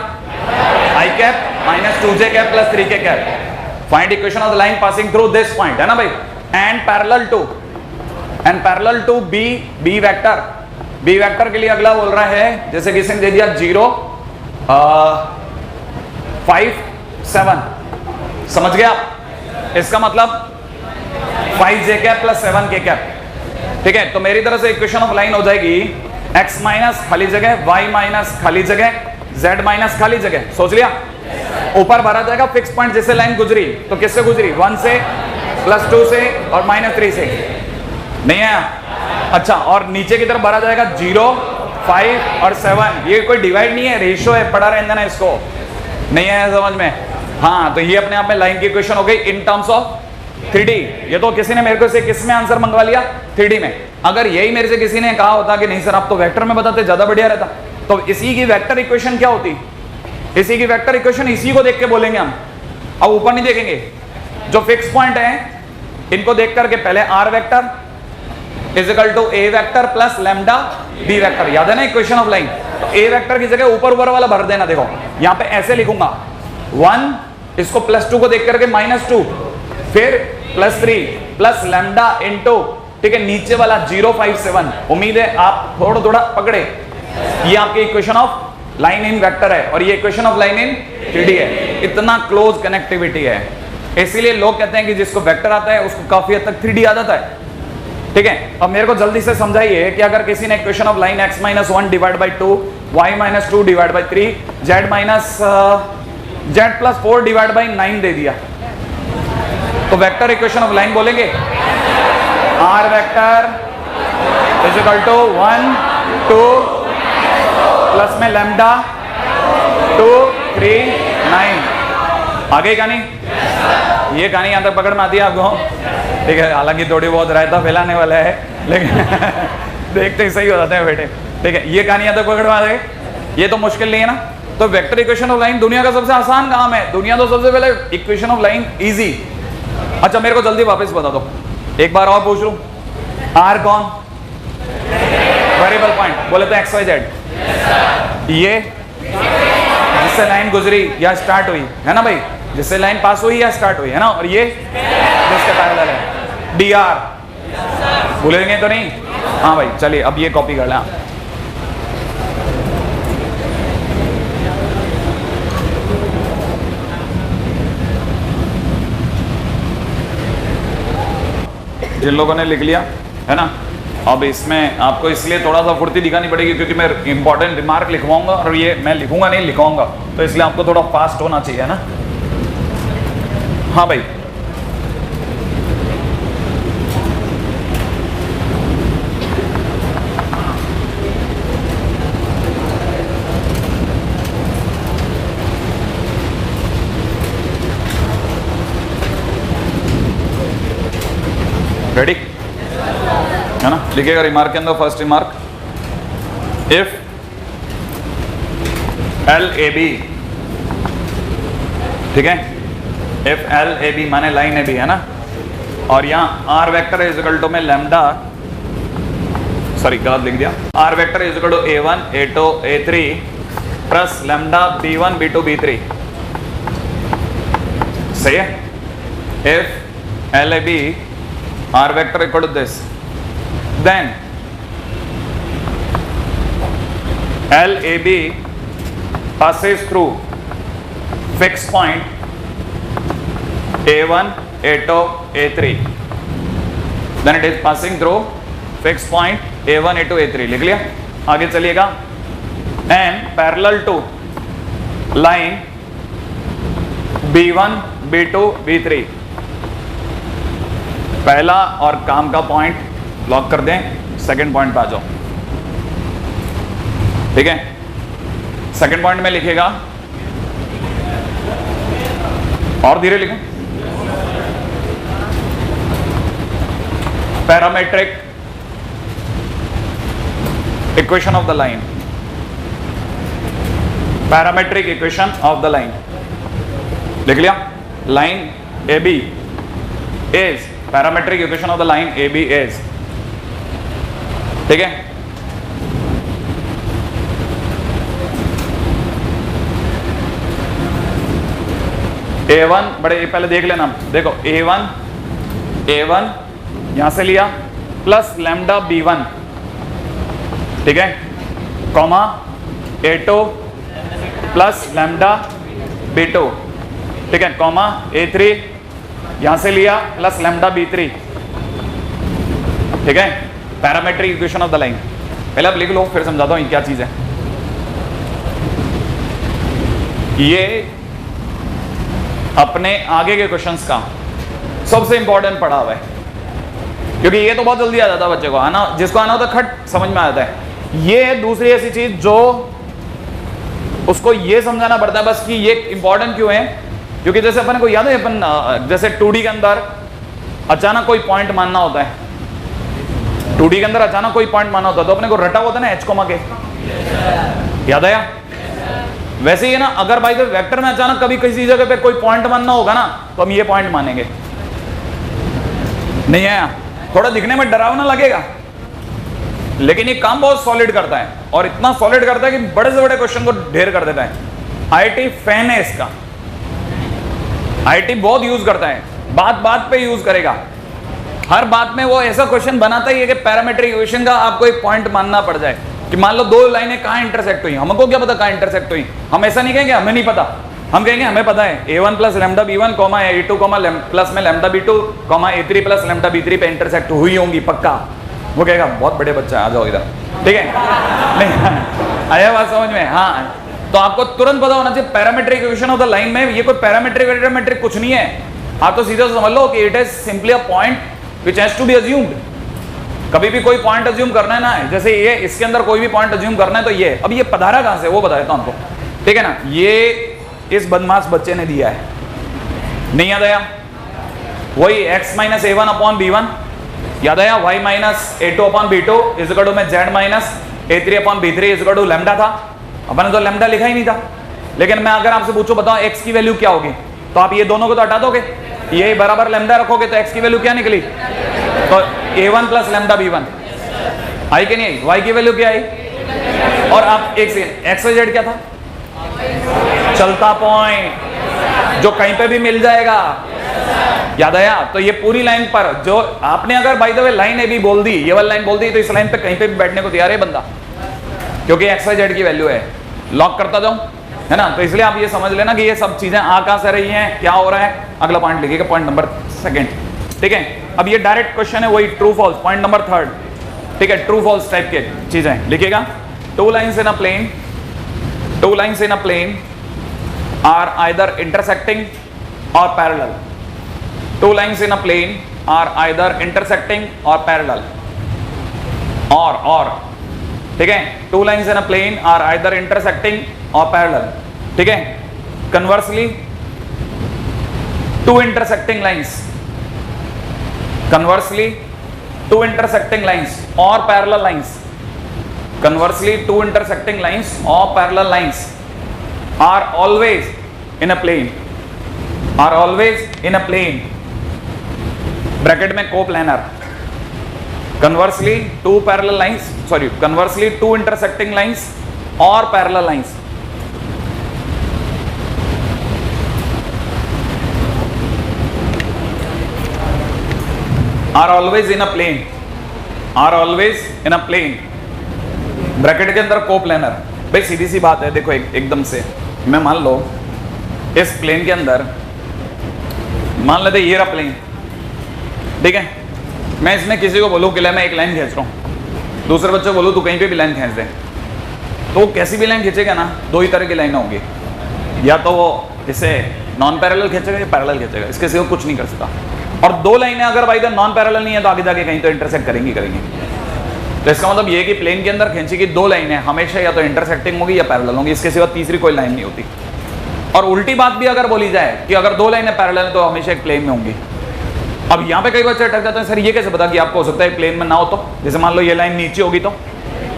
I cap minus 2j cap plus 3k cap. Find equation of the line passing through this point, है ना भाई। And parallel to B vector. B vector के लिए अगला बोल रहा है, जैसे किसी ने दे दिया 0 5 7, समझ गया आप? इसका मतलब 5j cap plus 7k cap, ठीक है। तो मेरी तरफ से इक्वेशन ऑफ लाइन हो जाएगी x माइनस खाली जगह, y माइनस खाली जगह, z माइनस खाली जगह। सोच लिया? ऊपर भरा जाएगा फिक्स पॉइंट जिससे लाइन गुजरी, तो किससे गुजरी? 1 से, +2 से और -3 से, नहीं आया? अच्छा, और नीचे की तरफ भरा जाएगा 0 5 और 7। ये कोई डिवाइड नहीं है, रेशियो है, पढ़ा रहने देना इसको, नहीं आया समझ में? हाँ, तो ये अपने आप में लाइन की इक्वेशन हो गई इन टर्म्स ऑफ 3D। ये तो किसी ने मेरे को से किस में आंसर मंगवा लिया? 3D में। अगर यही मेरे से किसी ने कहा होता कि नहीं सर आप तो वेक्टर में बताते, ज्यादा बढ़िया रहता, तो इसी की वेक्टर इक्वेशन क्या होती? इसी की वेक्टर इक्वेशन इसी को देख के बोलेंगे हम, अब ऊपर नहीं देखेंगे। जो फिक्स पॉइंट है इनको देख करके पहले R vector is equal to A vector plus lambda B vector, याद है ना इक्वेशन ऑफ लाइन। तो ए वेक्टर की जगह ऊपर ऊपर वाला भर देना, देखो यहां पे ऐसे लिखूंगा 1, इसको +2 को देख करके -2, फिर +3 प्लस लैम्डा इनटू, ठीक है, नीचे वाला 057। उम्मीद है आप थोड़ा थोड़ा पकड़े। ये आपकी equation of line in vector है और ये equation of line in 3D है। इतना क्लोज कनेक्टिविटी है, इसीलिए लोग कहते हैं कि जिसको वेक्टर आता है उसको काफी हद तक 3D आ जाता है। ठीक है, अब मेरे को जल्दी से समझाइए कि अगर किसी ने equation of line x - 1 divide by 2, y - 2 divide by 3, z + 4 divide by 9 दे दिया, तो वेक्टर इक्वेशन ऑफ लाइन बोलेंगे r vector is equal to 1 2 plus में लैम्डा 2 3 9। आगे कहानी, ये कहानी यहां तक पकड़ में आती है आपको? ठीक है, हालांकि थोड़ी बहुत रायता फैलाने वाला है, लेकिन देखते ही सही हो जाते हैं बेटे। ठीक है, ये कहानी यहां तक पकड़ में आ गई, ये तो मुश्किल नहीं है ना। तो वेक्टर इक्वेशन ऑफ लाइन दुनिया का सबसे आसान काम है, दुनिया तो सबसे पहले इक्वेशन ऑफ लाइन इजी। अच्छा मेरे को जल्दी वापस बता दो, एक बार और पूछ लूं, आर कौन? वेरिएबल पॉइंट, बोले तो एक्स वाई जेड, ये जिससे लाइन गुजरी या स्टार्ट हुई है ना भाई, जिससे लाइन पास हुई या स्टार्ट हुई है ना, और ये जिसके पैरेलल है डी आर, भूलेंगे तो नहीं? हाँ भाई चलिए अब ये कॉपी कर लें। जिन लोगों ने लिख लिया है ना, अब इसमें आपको इसलिए थोड़ा सा फुर्ती दिखानी पड़ेगी क्योंकि मैं इंपॉर्टेंट रिमार्क लिखवाऊंगा और ये मैं लिखूंगा नहीं लिखवाऊंगा, तो इसलिए आपको थोड़ा फास्ट होना चाहिए ना। हाँ भाई रेडी है ना, लिखिएगा रिमार्क के अंदर फर्स्ट रिमार्क, इफ LAB, ठीक है, इफ LAB माने लाइन AB है ना, और यहाँ R vector is equal to में लैम्डा, सॉरी गलत लिख दिया, R vector is equal to A1 A2 A3 plus lambda B1 B2 B3, सही है। If LAB R vector equal to this, then LAB passes through fixed point A1 A2 A3, then it is passing through fixed point A1 A2 A3, लिख लिया। आगे चलिएगा, and parallel to line B1 B2 B3, पहला और काम का point lock कर दें, सेकंड पॉइंट पे आ जाओ। ठीक है, सेकंड पॉइंट में लिखेगा, और धीरे लिखें, parametric equation of the line, parametric equation of the line लिख लिया। Line AB is parametric equation of the line AB is, ठीक है, A1 बड़े पहले देख लेना, देखो A1 यहां से लिया प्लस लैम्डा B1, ठीक है, comma A2 plus lambda B2, ठीक है, कॉमा A3 यहां से लिया प्लस लैम्डा B3, ठीक है, parametric equation of the line. पहले आप लिख लो फिर समझाता हूं क्या चीज है। ये अपने आगे के क्वेश्चंस का सबसे इंपॉर्टेंट पढ़ा हुआ है, क्योंकि ये तो बहुत जल्दी आ जाता है बच्चे को, आना जिसको आना होता है खट समझ में आ जाता है। ये है दूसरी ऐसी चीज जो उसको ये समझाना पड़ता है बस कि ये इंपॉर्टेंट क्यों है, क्योंकि जैसे अपन को याद है, अपन जैसे 2D के अंदर अचानक कोई पॉइंट मानना होता है, 2D के अंदर अचानक कोई पॉइंट मानना होता है तो अपने को रटा होता है ना H, के याद आया? वैसे ही है ना, अगर भाई वेक्टर में अचानक कभी किसी जगह पे कोई पॉइंट मानना होगा ना तो हम ये पॉइंट मानेंगे। नहीं आया? थोड़ा दिखने में डरावना लगेगा, लेकिन ये काम बहुत सॉलिड करता है, और इतना सॉलिड करता है कि बड़े से बड़े क्वेश्चन को ढेर कर देता है। आईआईटी फैन है इसका, आईआईटी बहुत यूज करता है, बात बात पे यूज करेगा। हर बात में वो ऐसा क्वेश्चन बनाता ही है कि पैरामीट्रिक इक्वेशन का आपको एक पॉइंट मानना पड़ जाए कि मान लो दो लाइनें कहाँ इंटरसेक्ट हुई, हमको क्या पता कहाँ इंटरसेक्ट हुई। हम ऐसा नहीं कहेंगे हमें नहीं पता, हम कहेंगे हमें पता है a1 plus lambda b1 comma a2 comma plus में lambda b2 comma a3 plus lambda b3 पे इंटरसेक्ट हुई होंगी पक्का। वो कहेगा बहुत बड़े बच्चा, आ जाओ इधर, ठीक है? नहीं आया बात समझ में? हाँ, तो आपको तुरंत पता होना चाहिए parametric equation of the line में ये कोई पैरामीट्रिक कुछ नहीं है। आप तो सीधे समझ लो कि it is simply a point which has to be assumed. कभी भी कोई पॉइंट अज्यूम करना है ना, जैसे ये इसके अंदर कोई भी पॉइंट अज्यूम करना है तो ये, अब ये पधारा कहां से वो बता देता हूं आपको, ठीक है ना? ये इस बदमाश बच्चे ने दिया है, नहीं याद आया? वही x minus a1 upon b1, याद आया? y minus a2 upon b2 is equal to में z minus a3 upon b3 is equal to lambda था। अपन तो लैम्डा लिखा ही नहीं था, लेकिन मैं अगर आपसे पूछूं बताओ x की वैल्यू क्या होगी, तो आप ये दोनों को तो हटा दोगे, ये बराबर लैम्डा रखोगे तो x की वैल्यू क्या निकली? तो a1 प्लस लैम्डा b1 आई कि नहीं आई? y की वैल्यू क्या आई? और आप एक सेकंड, x y z क्या था? चलता पॉइंट जो कहीं पे भी मिल जाएगा, याद आया? तो ये पूरी लाइन पर जो आपने अगर by the way line A B बोल दी, ये वाली लाइन बोल दी, तो इस लाइन पे कहीं पे भी बैठने को तैयार है बंदा, क्योंकि एक्स वाई जेड की वैल्यू है। लॉक करता जाऊं, है ना? तो इसलिए आप ये समझ लेना कि ये सब चीजें आ कहां से रही हैं, क्या हो रहा है। अगला पॉइंट लिखिएगा, पॉइंट नंबर सेकंड, ठीक है? अब ये डायरेक्ट क्वेश्चन है, वही true false, point number third, ठीक है? ट्रू फॉल्स टाइप के चीजें लिखिएगा। Two lines in a plane, two lines in a plane are either intersecting or parallel. Two lines in a plane are either intersecting or parallel. Or ठीक है? Two lines in a plane are either intersecting or parallel. ठीक है? Conversely, two intersecting lines. Conversely, two intersecting lines or parallel lines. Conversely, two intersecting lines or parallel lines are always in a plane. Are always in a plane. Bracket में coplanar. Conversely, two parallel lines. Sorry. Conversely, two intersecting lines or parallel lines are always in a plane. Are always in a plane. Bracket के अंदर coplanar. भाई सीधी सी बात है, देखो एकदम से मैं मान लो इस प्लेन के अंदर मान लेते ये रहा प्लेन, ठीक है? मैं इसमें किसी को बोलूँ कि मैं एक लाइन खींच रहा हूँ, दूसरे बच्चे को बोलूँ तू कहीं पे भी लाइन खींच दे, तो कैसी भी लाइन खींचेगा ना, दो ही तरह की लाइनें होंगी, या तो वो इसे नॉन पैरेलल खींचेगा या पैरेलल खींचेगा, इसके सिवा कुछ नहीं कर सकता। और दो लाइनें अगर भाई नॉन पैरेलल नहीं है तो आगे जाके कहीं तो इंटरसेक्ट करेंगी। तो इसका मतलब ये कि प्लेन के अंदर खींची की दो लाइनें हमेशा या तो इंटरसेक्टिंग होगी या पैरेलल होंगी, इसके सिवा तीसरी कोई लाइन नहीं होती। और उल्टी बात भी अगर बोली जाए कि अगर दो लाइनें पैरेलल हैं तो हमेशा एक प्लेन में होंगी। अब यहाँ पे कई बच्चे अटक जाते हैं, सर ये कैसे पता कि आपको हो सकता है प्लेन में ना हो? तो जैसे मान लो ये लाइन नीचे होगी तो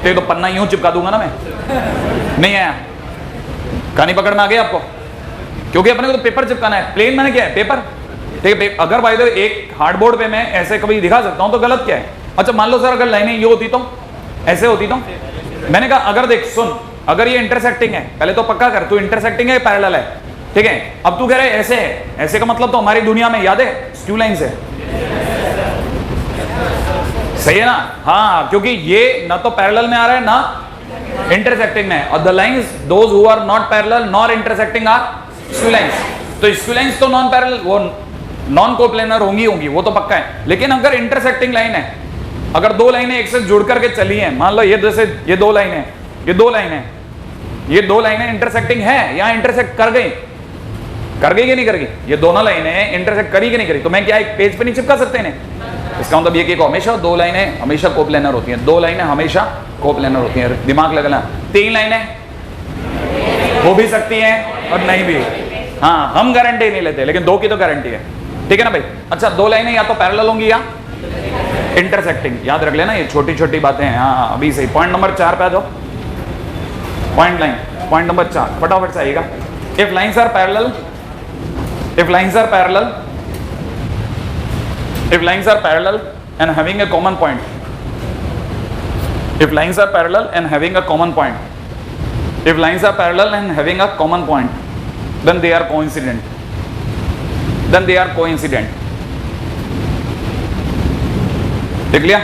तो पन्ना यूं चिपका दूंगा ना मैं, नहीं आया? कहानी पकड़ में आ गई आपको? क्योंकि अपने को तो पेपर चिपकाना है, प्लेन मैंने क्या है? पेपर, ठीक है? अगर भाई एक हार्डबोर्ड पे मैं ऐसे कभी दिखा सकता हूँ तो गलत क्या है? अच्छा मान लो सर अगर लाइनें ये होती तो, ऐसे होती तो, मैंने कहा अगर देख सुन, अगर ये इंटरसेक्टिंग है, पहले तो पक्का कर तू इंटरसेक्टिंग है या पैरेलल है, ठीक है? अब तू कह रहा है ऐसे है, ऐसे का मतलब तो हमारी दुनिया में याद है स्क्यू लाइन से, सही है ना? हाँ, क्योंकि ये ना तो पैरेलल में आ रहा है ना इंटरसेक्टिंग में, और the lines those who are not parallel nor intersecting are skew lines. तो स्क्यू लाइंस तो नॉन पैरेलल, वो नॉन कोप्लेनर होंगी, वो तो पक्का है। लेकिन अगर इंटरसेक्टिंग लाइन है, अगर दो लाइनें एक से जुड़ करके चली हैं, मान लो ये जैसे ये दो लाइनें, ये दो लाइनें इंटरसेक्टिंग है या इंटरसेक्ट कर गई कि नहीं कर गई? ये दोनों लाइनें इंटरसेक्ट करी कि नहीं करी? तो मैं क्या एक पेज पे नहीं चिपका सकते इन्हें? इसका मतलब ये कि हमेशा दो लाइनें हमेशा कोप्लेनर होती हैं, दो लाइनें हमेशा कोप्लेनर होती हैं, दिमाग लगाना। तीन लाइनें हो भी सकती हैं और नहीं भी, हाँ हम गारंटी नहीं लेते, लेकिन दो की तो गारंटी है, ठीक है ना भाई? अच्छा दो लाइनें या तो पैरेलल होंगी या इंटरसेक्टिंग, याद रख लेना, ये छोटी छोटी बातें हैं। हाँ अभी सही, पॉइंट नंबर 4 पे आ जाओ, पॉइंट नंबर 4 फटाफट से आइएगा। If lines are parallel If lines are parallel and having a common point, if lines are parallel and having a common point, if lines are parallel and having a common point, then they are coincident. Then they are coincident. देख लिया?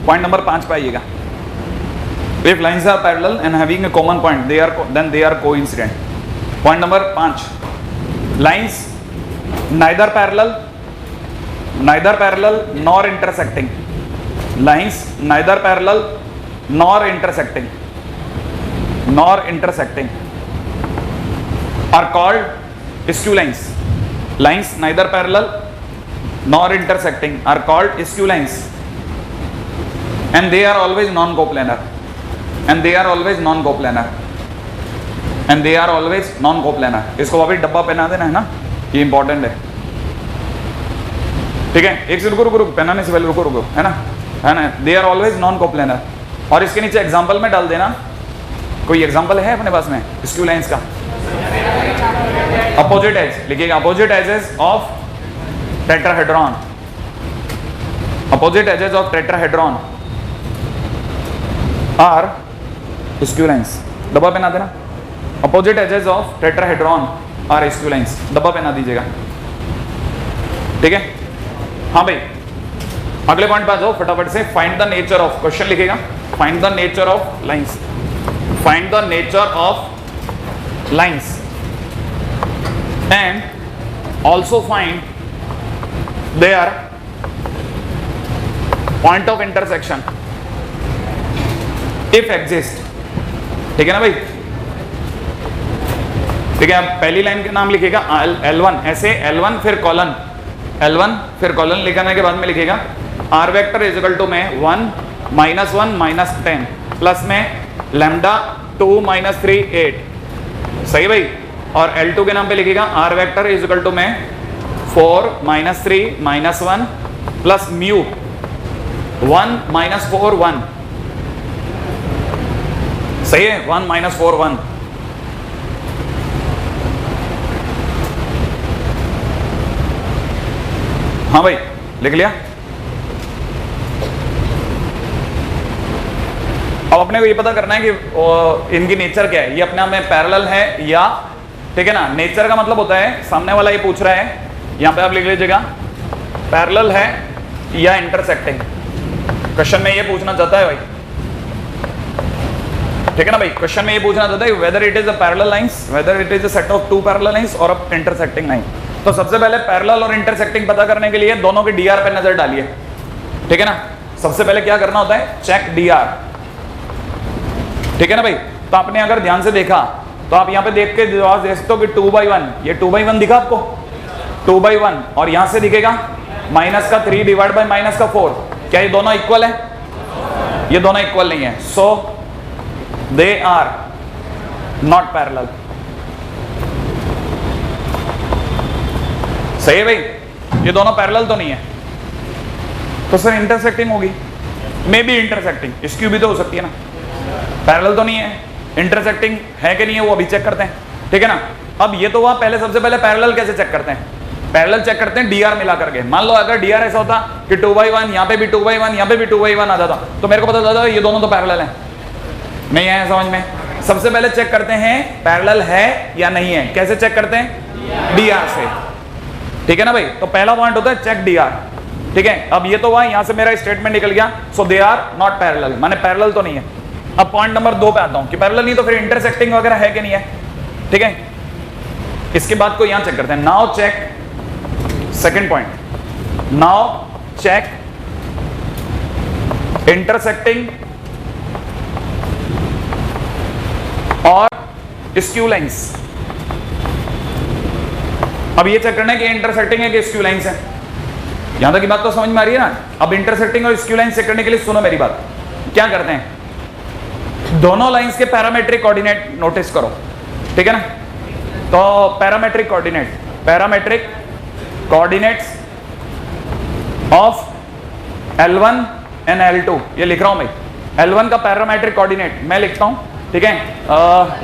Point number 5 पे आइएगा. If lines are parallel and having a common point, then they are coincident. Point number 5. Lines neither parallel nor intersecting. Lines neither parallel nor intersecting are called skew lines. Lines neither parallel nor intersecting are called skew lines, and they are always non-coplanar. इसको वापस डब्बा पहना देना है ना, ये important है. ठीक है, एक से रुको पहनाने से पहले रुको है ना. They are always non coplanar. और इसके नीचे एग्जांपल में डाल देना. कोई एग्जांपल है अपने पास में स्क्यू लाइंस का? अपोजिट एज लिखिएगा. Opposite edges of tetrahedron. Opposite edges of tetrahedron are skew lines. डब्बा पहना देना. Opposite edges of tetrahedron are skew lines. डब्बा पहना दीजिएगा. ठीक है. हाँ भाई, अगले पॉइंट पे आ जाओ फटाफट से. Find the nature of, question लिखेगा. Find the nature of lines. Find the nature of lines and also find their point of intersection if exist. ठीक है ना भाई? ठीक है. अब पहली लाइन के नाम लिखेगा L1, ऐसे L1 फिर कॉलन, L1 फिर कॉलन लिखने के बाद में लिखेगा R vector is equal to में 1 -1 -10 प्लस में लैम्डा 2 - 3 8. सही भाई. और L2 के नाम पे लिखेगा R vector is equal to में 4 - 3 -1 प्लस म्यू 1 - 4 1. सही है. 1 - 4 1. हाँ भाई, लिख लिया. अब अपने को ये पता करना है कि इनकी नेचर क्या है. ये अपने आप में पैरेलल है या, ठीक है ना. नेचर का मतलब होता है, सामने वाला ये पूछ रहा है, यहां पे आप लिख लीजिएगा पैरेलल है या इंटरसेक्टिंग. क्वेश्चन में ये पूछना चाहता है भाई. ठीक है ना भाई? क्वेश्चन में ये पूछना चाहता है whether it is a parallel lines, whether it is a set of 2 parallel lines और अ इंटरसेक्टिंग लाइन. तो सबसे पहले पैरेलल और इंटरसेक्टिंग पता करने के लिए दोनों के डीआर पे नजर डालिए. ठीक है ना? सबसे पहले क्या करना होता है? Check DR. ठीक है ना भाई? तो आपने अगर ध्यान से देखा तो आप यहां पे देख के जवाब दे सकते हो कि 2/1. ये 2/1 दिखा आपको? 2/1. और यहां से दिखेगा माइनस का 3 डिवाइड बाय माइनस का 4. क्या ये दोनों इक्वल है? ये दोनों इक्वल नहीं है. सो दे आर नॉट पैरेलल. सही है भाई? ये दोनों पैरेलल तो नहीं है. तो सर इंटरसेक्टिंग होगी. May be intersecting. स्क्यू भी तो हो सकती है ना. पैरेलल तो नहीं है, इंटरसेक्टिंग है कि नहीं है वो अभी चेक करते हैं. ठीक है ना? अब ये तो हुआ पहले. सबसे पहले पैरेलल कैसे चेक करते हैं? पैरेलल चेक करते हैं डीआर मिला करके. मान लो अगर डीआर ऐसा होता कि 2/1, यहाँ पे भी 2/1, यहाँ पे भी 2/1 आ जाता, तो मेरे को पता चलता ये दोनों तो पैरेलल हैं. नहीं है समझ में? सबसे पहले चेक करते हैं पैरेलल है या नहीं है. कैसे चेक करते हैं? डीआर से. ठीक है ना भाई? तो पहला पॉइंट होता है चेक डीआर. ठीक है. अब ये तो हुआ, यहां से मेरा स्टेटमेंट निकल गया. सो दे आर नॉट पैरेलल, माने पैरेलल तो नहीं है. अब पॉइंट नंबर 2 पे आता हूं कि पैरेलल नहीं तो फिर इंटरसेक्टिंग वगैरह है कि नहीं है. ठीक है. इसके बाद को यहां चेक करते हैं. Now check second point. Now check intersecting और स्क्यू लाइंस. अब ये चेक करना है कि इंटरसेक्टिंग है कि स्क्यू लाइंस है. यहां तक की बात तो समझ में आ रही है ना? अब इंटरसेक्टिंग और स्क्यू लाइंस चेक करने के लिए सुनो मेरी बात. क्या करते हैं? दोनों लाइंस के पैरामेट्रिक कोऑर्डिनेट नोटिस करो. ठीक है ना? तो parametric coordinates of L1 and L2 ये लिख रहा हूं मैं. L1 का पैरामेट्रिक कोऑर्डिनेट मैं लिखता हूं. ठीक है.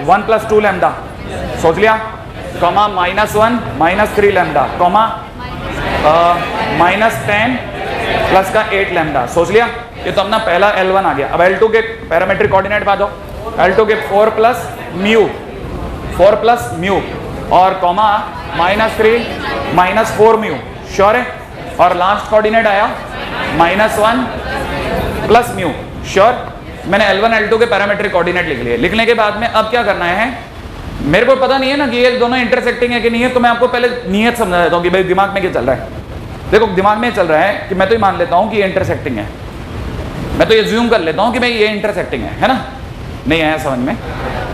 1 + 2 लैम्डा. सोच लिया? कॉमा -1 -3 लैम्डा कॉमा -10 प्लस का 8 लैम्डा। सोच लिया, ये तो अपना पहला L1 आ गया। अब L2 के पैरामेट्रिक कोऑर्डिनेट पा दो। L2 के 4 प्लस म्यू और कॉमा -3 -4 म्यू। श्योर है? और लास्ट कोऑर्डिनेट आया -1 प्लस म्यू। श्योर? मैंने L1 L2 के पैरामेट्रिक कोऑर्डिनेट लिख लिए। लिखने के बाद में अब क्या करना है, मेरे को पता नहीं है ना कि ये दोनों इंटरसेक्टिंग है कि नहीं है, तो मैं आपको पहले नियत समझा देता हूँ कि भाई दिमाग में क्या चल रहा है। देखो दिमाग में चल रहा है कि मैं तो ये मान लेता हूँ कि ये इंटरसेक्टिंग है, मैं तो ये ज्यूम कर लेता हूँ कि भाई ये इंटरसेक्टिंग है ना? नहीं आया समझ में?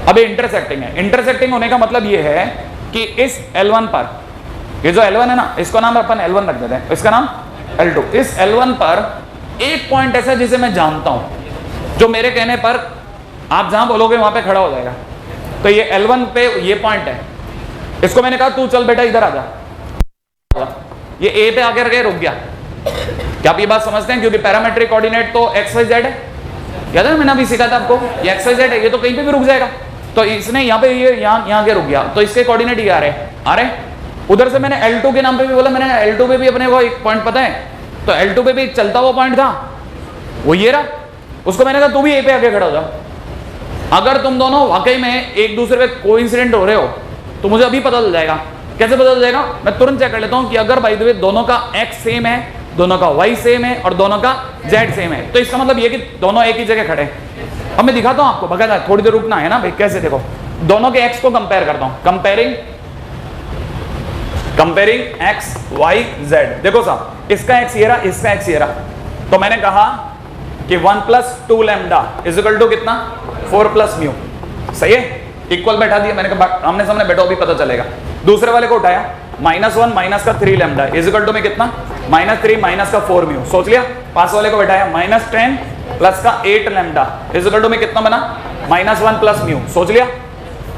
अब ये इंटरसेक्टिंग है। इंटरसेक्टिंग होने का मतलब ये है कि इस L1 पर, ये जो L1 है ना, इसको नाम अपन L1 रख देते हैं, इसका नाम L2। इस L1 पर एक पॉइंट ऐसा जिसे मैं जानता हूं, जो मेरे कहने पर आप जहां बोलोगे वहां पे खड़ा हो जाएगा। तो ये L1 पे ये पॉइंट है, इसको मैंने कहा तू चल बेटा इधर आ जा, ये A पे आकर के रुक गया। क्या आप ये बात समझते हैं? क्योंकि पैरामेट्रिक कोऑर्डिनेट तो XYZ है, याद है मैंने अभी सीखा था आपको, ये XYZ है, ये तो कहीं पे भी रुक जाएगा। तो इसने यहाँ पे ये यहाँ के रुक गया, तो इसके कोऑर्डिनेट ये आ रहे। उधर से मैंने L2 के नाम पे भी बोला, मैंने L2 पे भी अपने को एक पॉइंट पता है, तो L2 पे भी एक चलता हुआ पॉइंट था, वो ये रहा। उसको मैंने कहा तू भी A पे आके खड़ा हो जा। अगर तुम दोनों वाकई में एक दूसरे पे कोइंसिडेंट हो रहे हो तो मुझे अभी पता चल जाएगा। कैसे पता चल जाएगा? मैं तुरंत चेक कर लेता हूँ कि अगर बाय द वे दोनों का X सेम है, दोनों का Y सेम है और दोनों का Z सेम है, तो इसका मतलब ये कि दोनों एक ही जगह खड़े हैं। अब मैं दिखाता हूँ आपको, बकायदा थोड़ी देर रुकना है ना भाई। कैसे? देखो दोनों के X को कंपेयर करता हूँ, कंपेयरिंग X Y Z। देखो साहब, इसका X ये रहा, इसका X ये रहा। तो मैंने कहा कि 1 plus 2 lambda is equal to कितना? 4 प्लस म्यू। सही है? इक्वल बैठा दिया मैंने कहा आमने सामने बैठो अभी पता चलेगा। दूसरे वाले को उठाया, -1 माइनस का 3 लैम्डा इज इक्वल टू में कितना? -3 माइनस का 4 म्यू। सोच लिया। पास वाले को बैठाया, -10 प्लस का 8 लैम्डा इज इक्वल टू में कितना बना? -1 प्लस म्यू। सोच लिया,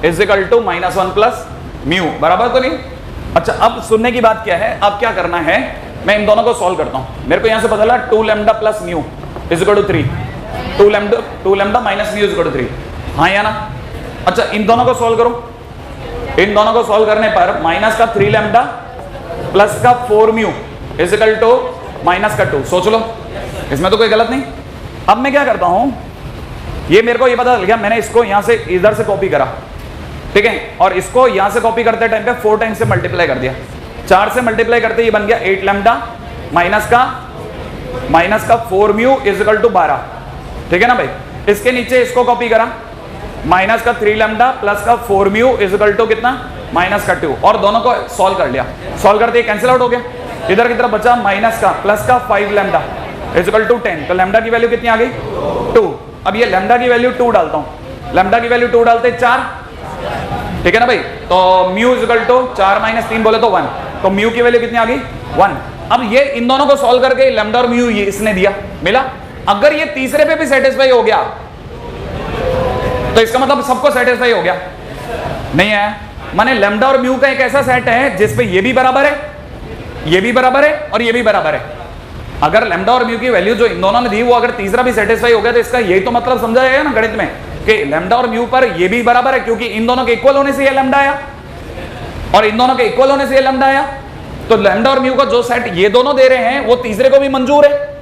is equal to -1 plus mu. बराबर तो नहीं? अच्छा, अब सुनने की बात क्या है, अब क्या करना है, मैं इन दोनों को सॉल्व करता हूं। मेरे को यहां से पता चला 2 lambda plus mu is equal to 3, 2 lambda minus mu is equal to 3। हाँ या ना? अच्छा, इन दोनों को सॉल्व करो। इन दोनों को सॉल्व करने पर माइनस का 3 लैम्डा प्लस का 4 mu is equal to minus का 2। सोच लो, इसमें तो कोई गलत नहीं। अब मैं क्या करता हूं, ये मेरे को ये पता चल गया, मैंने इसको यहां से इधर से कॉपी करा, ठीक है, और इसको यहां से कॉपी करते टाइम पे 4 टाइम्स से मल्टीप्लाई कर दिया। 4 से मल्टीप्लाई करते ये बन गया 8 लैम्डा माइनस का 4 म्यू इज इक्वल टू 12। ठीक है ना भाई? इसके नीचे इसको कॉपी करा, माइनस का 3 लैम्डा प्लस का 4 म्यू इज इक्वल टू कितना? माइनस का 2। और दोनों को सॉल्व कर लिया। सॉल्व करते कैंसिल आउट हो गया। इधर की तरफ बचा माइनस का प्लस का 5 लैम्डा इज इक्वल टू 10। तो लैम्डा की वैल्यू कितनी आ गई? 2। अब ये लैम्डा की वैल्यू 2 डालता हूं। लैम्डा की वैल्यू 2 डालते 4, ठीक है ना भाई? तो mu is equal to 4 minus 3 बोले तो 1। तो म्यू की वैल्यू कितनी आ गई? 1। अब ये इन दोनों को सॉल्व करके लैम्डा और म्यू ये इसने दिया, मिला। अगर ये तीसरे पे भी सेटिस्फाई हो गया तो इसका मतलब सबको सेटिस्फाई हो गया। नहीं है, माने लैम्डा और म्यू का एक ऐसा सेट है जिसपे ये भी बराबर है, ये भी बराबर है और ये भी बराबर है। अगर लैम्डा और म्यू की वैल्यू जो इन दोनों ने दी वो अगर तीसरा भी सेटिस्फाई हो गया तो इसका यही तो मतलब समझा जाएगा ना गणित में कि लैम्डा और म्यू पर ये भी बराबर है, क्योंकि इन दोनों के इक्वल होने से ये लैम्डा आया और इन दोनों के इक्वल होने से ये लैम्डा आया। तो लैम्डा और म्यू का जो सेट ये दोनों दे रहे हैं वो तीसरे को भी मंजूर है।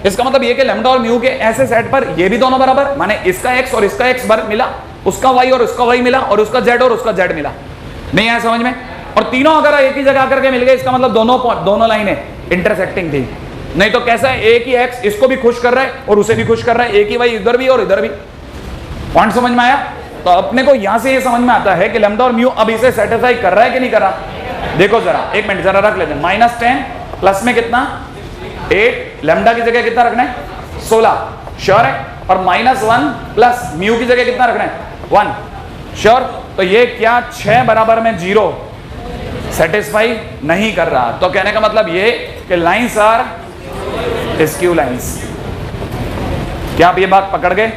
इसका मतलब ये कि लैम्डा और म्यू के ऐसे सेट पर ये भी दोनों बराबर, माने इसका x और इसका x बर मिला, उसका y और उसका y मिला और उसका z और उसका z मिला। नहीं आया समझ में? और तीनों अगर एक ही जगह आकर के मिल गए इसका मतलब दोनों लाइनें इंटरसेक्टिंग थी। नहीं तो कैसा है, एक ही x इसको भी खुश कर रहा है और उसे भी खुश कर रहा है, एक ही y इधर भी और इधर भी। पॉइंट समझ में आया? तो अपने को यहां से ये समझ में आता है कि लैम्डा और म्यू अब इसे सेटिस्फाई कर रहा है कि नहीं कर रहा। देखो जरा, एक मिनट जरा रख लेते हैं। -10 प्लस में कितना? 8। लैम्डा की जगह कितना रखना है? 16। श्योर है? और -1 प्लस म्यू की जगह कितना रखना है? 1। श्योर? तो ये क्या 6 बराबर में 0 सेटिस्फाई नहीं कर रहा। तो कहने का मतलब ये कि लाइंस आर स्क्यू लाइंस। क्या आप ये बात पकड़ गए?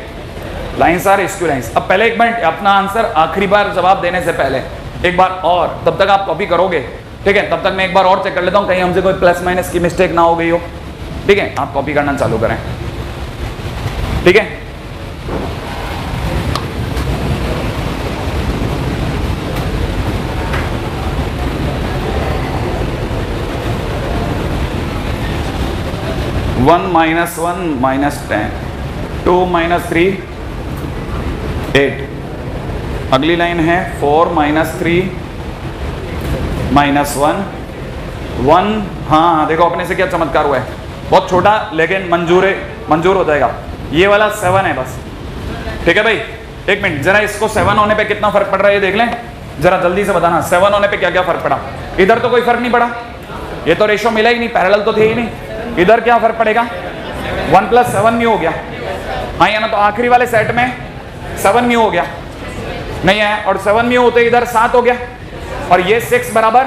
Lines are skew lines. अब पहले एक मिनट, अपना आंसर आखिरी बार जवाब देने से पहले एक बार और, तब तक आप कॉपी करोगे, ठीक है? तब तक मैं एक बार और चेक कर लेता हूं कहीं हमसे कोई प्लस माइनस की मिस्टेक ना हो गई हो। ठीक है, आप कॉपी करना चालू करें। ठीक है, 1 माइनस 1 माइनस 10, 2 माइनस 3 8, अगली लाइन है 4 माइनस 3 माइनस 1 1। हाँ देखो अपने से क्या चमत्कार हुआ है, बहुत छोटा लेकिन मंजूर हो जाएगा। ये वाला 7 है बस, ठीक है भाई। एक मिनट जरा, इसको 7 होने पे कितना फर्क पड़ रहा है ये देख लें जरा, जल्दी से बताना 7 होने पे क्या क्या फर्क पड़ा। इधर तो कोई फर्क नहीं पड़ा, ये तो रेशो मिला ही नहीं, पैरेलल तो थे ही नहीं। इधर क्या फर्क पड़ेगा, 1 प्लस 7 म्यू हो गया, हाँ या ना, तो आखिरी वाले सेट में 7 म्यू हो गया नहीं है, और 7 म्यू होते इधर 7 हो गया, और ये 6 बराबर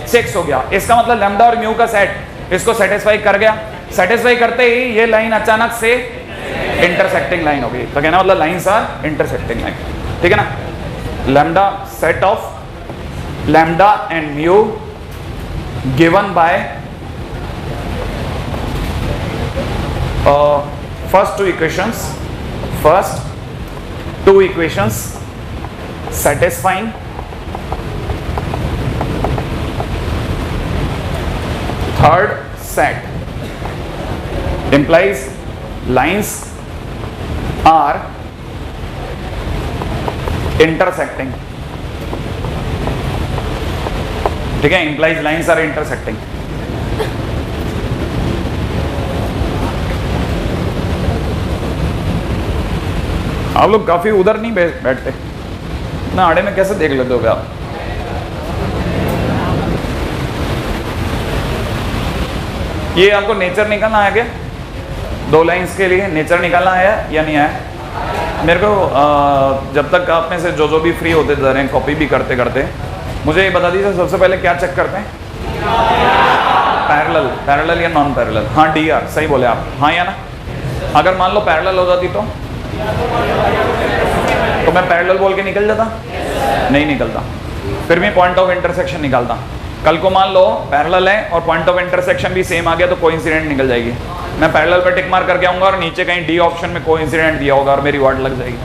6 हो गया। इसका मतलब लैम्डा और म्यू का सेट इसको सेटिस्फाई कर गया। सेटिस्फाई करते ही ये लाइन अचानक से इंटरसेक्टिंग लाइन हो गई, तो कहना मतलब लाइन्स आर इंटरसेक्टिंग लाइन, ठीक है ना। Lambda set of lambda and mu given by first two equations satisfying third set implies lines are intersecting, ठीक है, implies lines are intersecting। आप लोग काफी उधर नहीं बैठते ना, आड़े में कैसे देख लेते हो आप। ये आपको नेचर निकालना आया क्या, 2 लाइंस के लिए नेचर निकालना आया या नहीं आया। मेरे को जब तक आप में से जो भी फ्री होते जा रहे हैं कॉपी भी करते करते, मुझे ये बता दीजिए सबसे पहले क्या चेक करते हैं, पैरेलल या नॉन पैरेलल। हाँ DR सही बोले आप, हाँ या ना। अगर मान लो पैरेलल हो जाती तो मैं पैरेलल बोल के निकल जाता, नहीं निकलता, फिर भी पॉइंट ऑफ इंटरसेक्शन निकालता। कल को मान लो पैरेलल है और पॉइंट ऑफ इंटरसेक्शन भी सेम आ गया तो कोइंसिडेंट निकल जाएगी। मैं पैरेलल पे टिक मार करके आऊंगा और नीचे कहीं D ऑप्शन में कोइंसिडेंट दिया होगा और मेरी वर्ड लग जाएगी।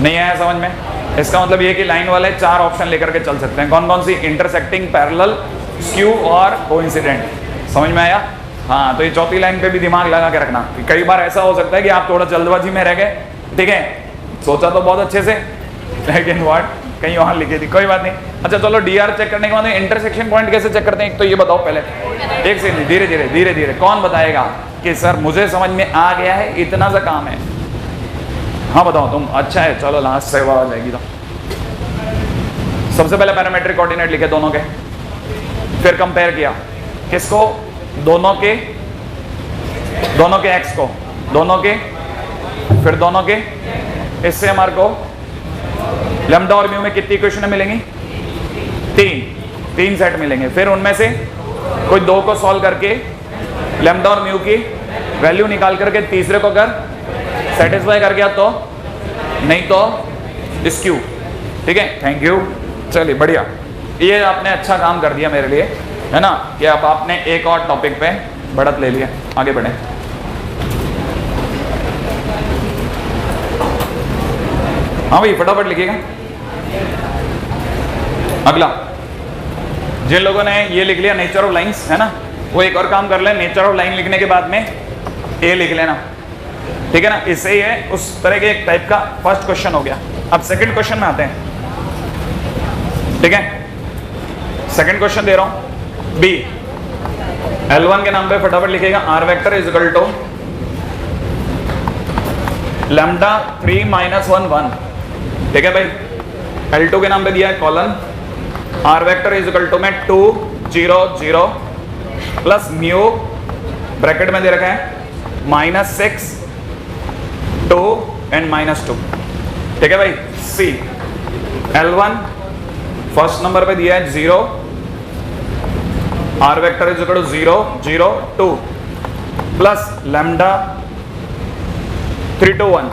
नहीं आया समझ में। इसका मतलब ये कि लाइन वाले 4 ऑप्शन लेकर के चल सकते हैं, कौन कौन सी, इंटरसेक्टिंग, पैरेलल, स्क्यू और कोइंसिडेंट। समझ में आया। हाँ, तो ये चौथी लाइन पे भी दिमाग लगा के रखना। कई बार ऐसा हो सकता है कि आप थोड़ा जल्दबाजी में रह गए, ठीक है, सोचा तो बहुत अच्छे से लेकिन वर्ड कहीं वहां लिखी थी, कोई बात नहीं। अच्छा चलो DR चेक करने के बाद इंटरसेक्शन पॉइंट कैसे चेक करते हैं, एक तो ये बताओ पहले, एक से धीरे धीरे कौन बताएगा कि सर मुझे समझ में आ गया है, इतना सा काम है। हाँ बताओ तुम, अच्छा है चलो लास्ट से आ जाएगी। तो सबसे पहले पैरामेट्रिक कोऑर्डिनेट लिखे दोनों के, फिर कंपेयर किया किसको, दोनों के x को, दोनों के, फिर दोनों के, इससे हमारे को लैम्डा और म्यू में कितनी इक्वेशन मिलेंगी, 3 सेट मिलेंगे। फिर उनमें से कोई 2 को सॉल्व करके लैम्डा और म्यू की वैल्यू निकाल करके तीसरे को अगर सेटिस्फाई कर गया तो, नहीं तो स्क्यू, ठीक है। थैंक यू, चलिए बढ़िया, ये आपने अच्छा काम कर दिया मेरे लिए, है ना, कि अब आपने एक और टॉपिक पे बढ़त ले लिया। आगे बढ़े। हाँ भाई फटाफट लिखिएगा। अगला, जिन लोगों ने ये लिख लिया नेचर ऑफ लाइंस, है ना, वो एक और काम कर लें, नेचर ऑफ लाइन लिखने के बाद में ए लिख लेना, ठीक है ना। इससे ही है उस तरह के एक टाइप का फर्स्ट क्वेश्चन हो गया। अब सेकंड क्वेश्चन में आते हैं, ठीक है। सेकंड क्वेश्चन दे रहा हूं, बी L1 के नाम पे फटाफट लिखेगा, R vector is equal to lambda 3 minus 1 1, ठीक है भाई। L2 के नाम पे दिया है colon, R vector is equal to में 2 0 0 प्लस म्यू ब्रैकेट में दे रखा है -6 2 एंड -2, ठीक है भाई। सी L1 फर्स्ट नंबर पे दिया है 0, R vector is equal to 0 0 2 plus lambda 3 2 1,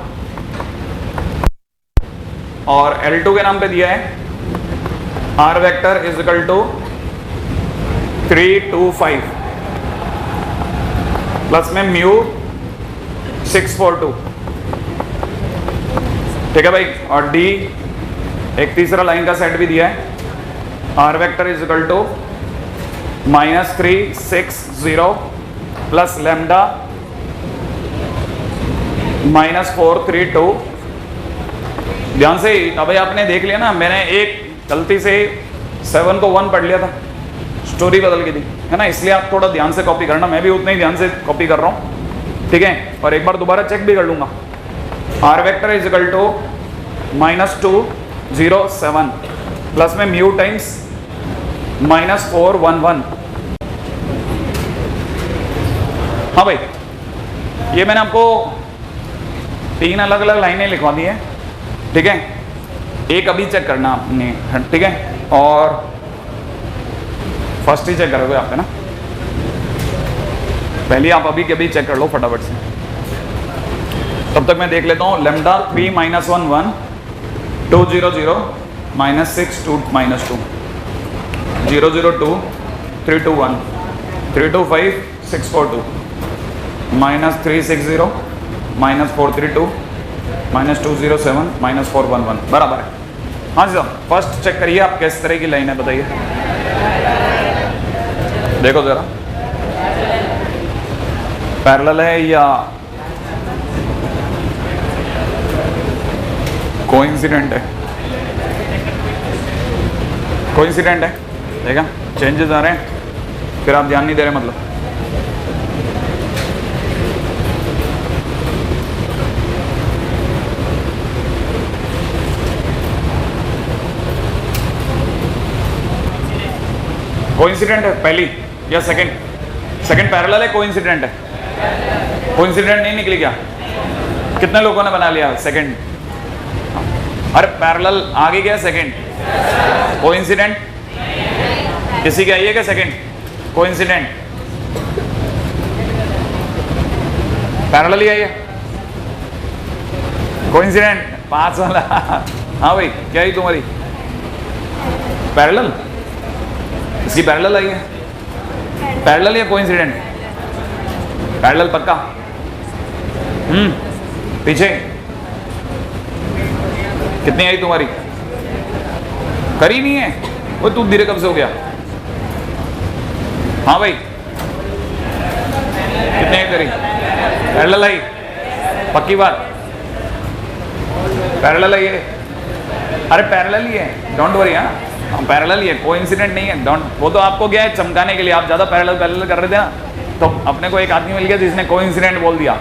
और L2 के नाम पे दिया है R vector is equal to 3 2 5 plus में म्यू 6 4 2, ठीक है भाई। और डी एक तीसरा लाइन का सेट भी दिया है, R vector is equal to -3 6 0 plus lambda -432। ध्यान से अभी आपने देख लिया ना, मैंने एक गलती से 7 को 1 पढ़ लिया था, स्टोरी बदल गई थी, है ना, इसलिए आप थोड़ा ध्यान से कॉपी करना, मैं भी उतना ही ध्यान से कॉपी कर रहा हूँ, ठीक है। और एक बार दोबारा चेक भी कर लूंगा। R vector is equal to -207 plus में म्यू टाइम्स -411। हाँ भाई, ये मैंने आपको 3 अलग अलग लाइनें लिखवा दी हैं, ठीक है। एक अभी चेक करना आपने, ठीक है, और फर्स्ट ही चेक करोगे आप, है ना। पहले आप अभी के अभी चेक कर लो फटाफट से, तब तक मैं देख लेता हूँ। लेमडा 3 - 1 1 200 -6 2 -2 002 321 325 642 -360 -432 -207 -411 बराबर है। हाँ जी साहब, फर्स्ट चेक करिए आप किस तरह की लाइन है, बताइए। देखो जरा, पैरेलल है या कोइंसिडेंट है? कोइंसिडेंट है, देखा चेंजेस आ रहे हैं, फिर आप ध्यान नहीं दे रहे मतलब। कोइंसिडेंट है पहली या सेकंड? सेकंड पैरेलल है, कोइंसिडेंट है? कोइंसिडेंट नहीं निकली क्या? कितने लोगों ने बना लिया सेकंड? अरे पैरेलल आगे गया सेकंड, कोइंसिडेंट किसी के आइए क्या सेकंड? कोइंसिडेंट पैरेलल ही आइए, कोइंसिडेंट 5 वाला। हाँ भाई, क्या ही तुम्हारी पैरेलल? इसकी पैरेलल आई है, पैरेलल या कोइंसिडेंट? पैरेलल पक्का। पीछे कितनी आई तुम्हारी? करी नहीं है वो, तू धीरे कब से हो गया? हाँ भाई, कितने आई करी? पैरेलल आई, पक्की बात, पैरेलल आई है। अरे पैरेलल ही है, डोंट वरी। हाँ पैरेलल ही है, कोइंसिडेंट नहीं है। डोंट, वो तो आपको क्या है चमकाने के लिए, आप ज़्यादा पैरेलल कर रहे थे ना, तो अपने को एक आदमी मिल गया जिसने कोइंसिडेंट बोल दिया,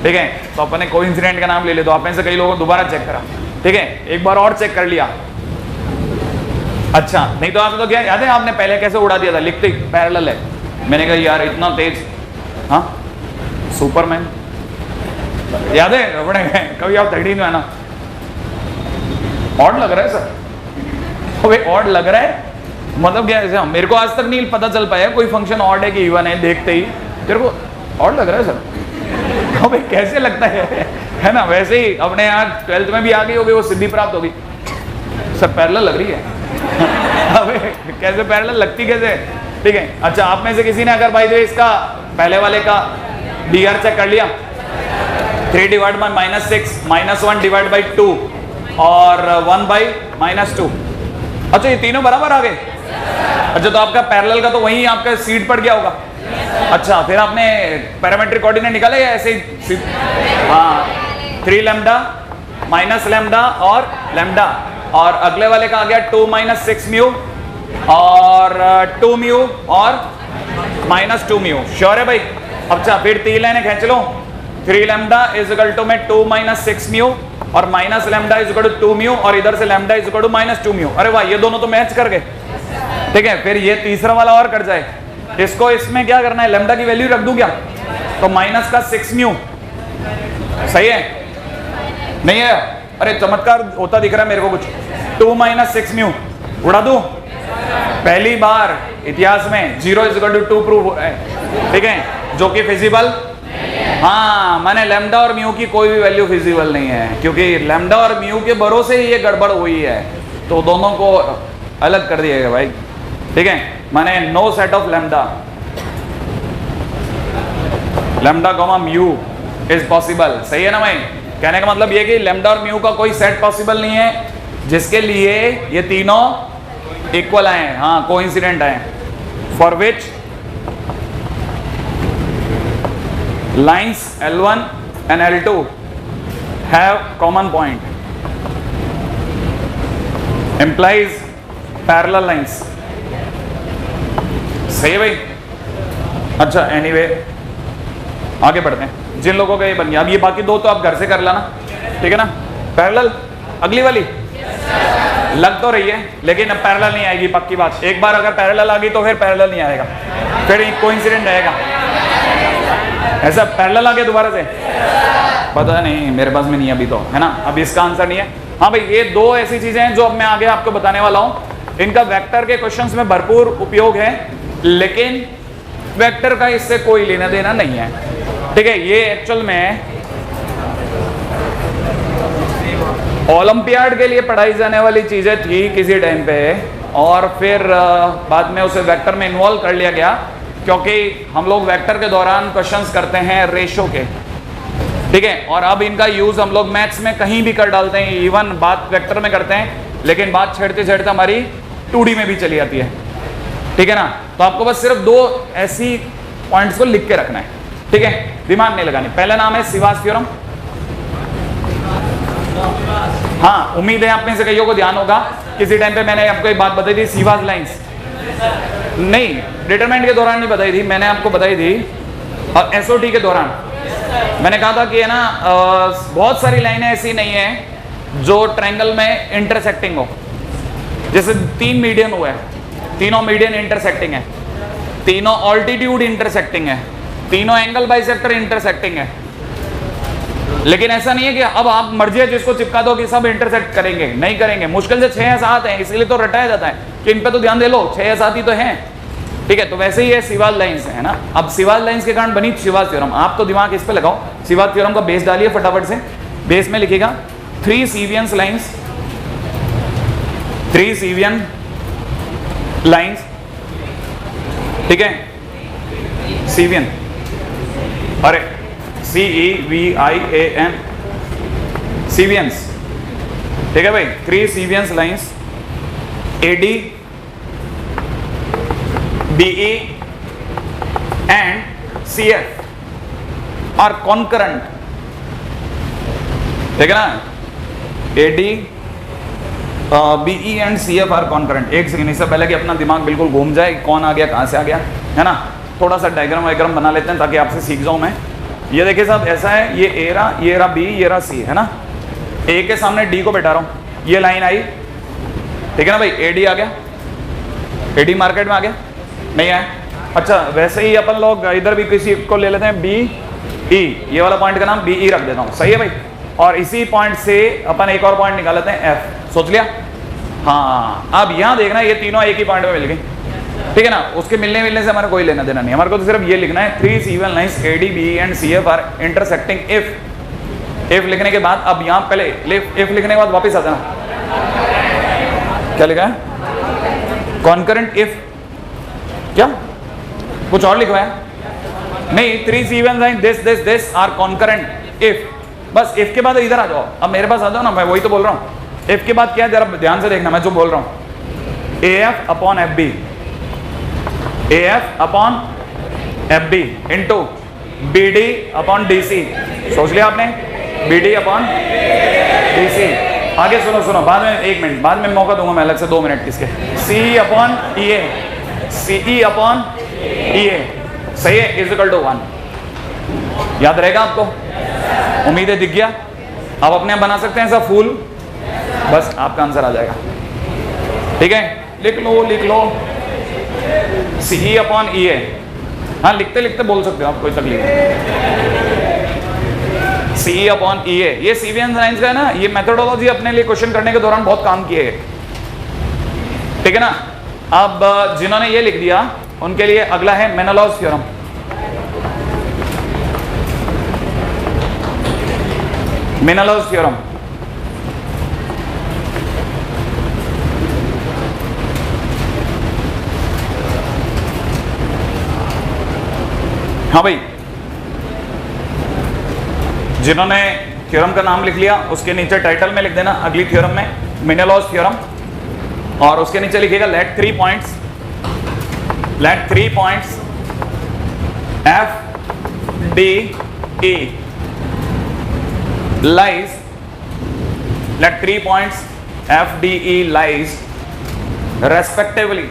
ठीक है, तो अपने कोइंसिडेंट का नाम ले ले। तो आप में से कई लोगों को दोबारा चेक करा, ठीक है, एक बार और चेक कर लिया। अच्छा, नहीं तो आपने तो क्या याद है, आपने पहले कैसे उड़ा दिया था लिखते ही पैरेलल है। मैंने कहा यार इतना तेज, हाँ सुपरमैन, याद है अपने कभी आप 13 में आना। ऑड लग रहा है सर, अबे ऑड लग रहा है मतलब क्या है? मेरे को आज तक नहीं पता चल पाया कोई फंक्शन ऑड है कि इवन है, देखते ही तेरे को ऑड लग रहा है सर। अबे कैसे लगता है ना? वैसे ही अपने यहाँ 12th में भी आ गई होगी, वो सिद्धि प्राप्त होगी। सर पैरेलल लग रही है। अबे कैसे पैरेलल लगती कैसे? ठीक है, अच्छा आप में से किसी ने अगर भाई जो इसका पहले वाले का DR चेक कर लिया, 3 डिवाइड बाय -6 -1 डिवाइड बाई 2 और 1 बाई -2। अच्छा ये तीनों बराबर आ गए। अच्छा तो आपका पैरेलल का तो वहीं आपका सीट पड़ गया होगा। अच्छा फिर आपने पैरामेट्रिक कोऑर्डिनेट निकाले या ऐसे ही? हाँ 3 लैम्डा माइनस लैम्डा और लैम्डा, और अगले वाले का आ गया 2 - 6 म्यू और 2 म्यू और -2 म्यू। श्योर है भाई? अच्छा फिर 3 लाइनें खींच लो, 3 लैम्डा इज इक्वल टू में 2 - 6 म्यू और minus lambda is equal to 2 mu और इधर से lambda is equal to -2 mu. अरे वाह, ये दोनों तो मैच कर गए। ठीक है, फिर ये तीसरा वाला और कर जाए, इसको इसमें क्या करना है, लैम्डा की वैल्यू रख दूं क्या? तो माइनस का 6 म्यू सही है नहीं है? अरे चमत्कार होता दिख रहा है मेरे को कुछ। 2 - 6 म्यू उड़ा दूं? पहली बार इतिहास में 0 इज इक्वल टू 2 प्रूव है, ठीक है, जो कि फिजिबल। हाँ माने लैम्डा और म्यू की कोई भी वैल्यू फिजिबल नहीं है, क्योंकि लैम्डा और म्यू के भरोसे ही ये गड़बड़ हुई है, तो दोनों को अलग कर दिया गया भाई। ठीक है, माने no set of lambda comma mu is possible. सही है ना भाई? कहने का मतलब ये कि लैम्डा और म्यू का कोई सेट पॉसिबल नहीं है जिसके लिए ये तीनों इक्वल आए, हाँ कोइंसिडेंट आए, for which lines L1 and L2 have common point, implies parallel lines। सही है भाई? अच्छा anyway आगे बढ़ते हैं। जिन लोगों का ये बन गया, अब ये बाकी दो तो आप घर से कर लेना, ठीक है ना? पैरेलल अगली वाली लग तो रही है लेकिन अब पैरेलल नहीं आएगी, पक्की बात। एक बार अगर पैरेलल आ गई तो फिर पैरेलल नहीं आएगा, फिर एक कोइंसिडेंट आएगा। ऐसा पैरेलल आ गया दोबारा से? पता नहीं, मेरे पास में नहीं है अभी तो, है ना? अब इसका आंसर नहीं है। हाँ भाई, ये दो ऐसी चीजें हैं जो अब मैं आगे आपको बताने वाला हूं। इनका वेक्टर के क्वेश्चंस में भरपूर उपयोग है, लेकिन वेक्टर का इससे कोई लेना देना नहीं है, ठीक है? ये एक्चुअल में ओलंपियाड के लिए पढ़ाई जाने वाली चीजें थी किसी टाइम पे, और फिर बाद में उसे वेक्टर में इन्वॉल्व कर लिया गया, क्योंकि हम लोग वेक्टर के दौरान क्वेश्चंस करते हैं रेशो के, ठीक है? और अब इनका यूज हम लोग मैथ्स में कहीं भी कर डालते हैं, इवन बात वेक्टर में करते हैं, लेकिन बात छेड़ते छेड़ते हमारी 2D में भी चली जाती है, ठीक है ना? तो आपको बस सिर्फ दो ऐसी पॉइंट्स को लिख के रखना है, ठीक है? दिमाग नहीं लगानी। पहला नाम है सिवास थ्योरम। हाँ, उम्मीद है आप में से कईयों को ध्यान होगा, किसी टाइम पे मैंने आपको एक बात बताई थी, सिवास लाइंस। नहीं, डिटरमिनेंट के दौरान नहीं बताई थी, मैंने आपको बताई थी और एसओटी के दौरान मैंने कहा था कि है ना, बहुत सारी लाइनें ऐसी नहीं है जो ट्रायंगल में इंटरसेक्टिंग हो। जैसे 3 मीडियन हुआ है, तीनों मीडियन इंटरसेक्टिंग है, तीनों ऑल्टीट्यूड इंटरसेक्टिंग है, तीनों एंगल बाइसेक्टर इंटरसेक्टिंग है। लेकिन ऐसा नहीं है कि अब आप मर्जी है जिसको चिपका दो कि सब इंटरसेक्ट करेंगे, नहीं करेंगे। मुश्किल से 6 या 7 हैं, इसलिए तो रटाया जाता है कि इन पे तो ध्यान दे लो, 6 या 7 ही तो हैं, ठीक है? तो वैसे ही है सिवास लाइंस, है ना? अब सिवास लाइंस के कारण बनी सिवास थ्योरम। आप तो दिमाग इस पे लगाओ, सिवास थ्योरम का बेस डालिए फटाफट से। बेस में लिखेगा 3 सीवियन लाइंस, 3 सीवियन लाइंस, ठीक है? सीवियन, अरे CEVIAN, सीवियंस, ठीक है भाई? 3 सीवियंस lines AD, BE and CF are concurrent, ठीक है ना? AD, BE and CF are concurrent। एक सेकंड, इससे पहले कि अपना दिमाग बिल्कुल घूम जाए, कौन आ गया कहां से आ गया, है ना? थोड़ा सा डायग्राम वायग्राम बना लेते हैं ताकि आपसे सीख जाऊं मैं। ये देखिए साहब, ऐसा है, ये ए रहा, ये रहा बी, ये रहा सी, है ना? ए के सामने डी को बैठा रहा हूं, ये लाइन आई, ठीक है ना भाई? एडी आ गया, एडी मार्केट में आ गया, नहीं आया? अच्छा, वैसे ही अपन लोग इधर भी किसी को ले लेते हैं, बी ई, ये वाला पॉइंट का नाम बी ई रख देता हूं, सही है भाई? और इसी पॉइंट से अपन एक और पॉइंट निकाल लेते हैं, एफ। सोच लिया? हाँ, अब यहां देखना, ये तीनों एक ही पॉइंट में मिल गई, ठीक है ना? उसके मिलने से हमारा कोई लेना देना नहीं, हमारे को तो सिर्फ ये लिखना है 3 cevian lines AD, BE and CF are intersecting if लिखने के बाद, अब यहां पहले इफ लिखने के बाद वापस आ जाना, क्या लिखा है? कॉन्करेंट इफ, क्या कुछ और लिखवा है? नहीं, 3 cevian line this are concurrent if, बस इफ के बाद इधर आ जाओ। अब मेरे पास आ जाओ ना, मैं वही तो बोल रहा हूं। इफ के बाद क्या है, जरा ध्यान से देखना मैं जो बोल रहा हूं। AF upon FB, AF upon FB into BD upon DC। सोच लिया आपने? BD upon DC। आगे सुनो, बाद में 1 मिनट, बाद में मौका दूंगा मैं अलग से 2 मिनट किसके। CE upon EA, CE upon EA, सही है, इज इक्वल टू 1। याद रहेगा आपको? उम्मीद है दिख गया। आप अपने बना सकते हैं ऐसा फूल, बस आपका आंसर आ जाएगा, ठीक है? लिख लो CE अपॉन EA। हाँ, लिखते लिखते बोल सकते हो आप, कोई तकलीफ नहीं। CE अपॉन EA, ये सीवियन लाइंस का है ना, ये मेथोडोलॉजी अपने लिए क्वेश्चन करने के दौरान बहुत काम किए है, ठीक है ना? अब जिन्होंने ये लिख दिया उनके लिए अगला है मेनलॉज थ्योरम। मेनलॉज थ्योरम, हाँ भाई, जिन्होंने थ्योरम का नाम लिख लिया उसके नीचे टाइटल में लिख देना अगली थ्योरम में मेनलॉज थ्योरम, और उसके नीचे लिखिएगा let 3 points F DE lies, let 3 points FDE lies respectively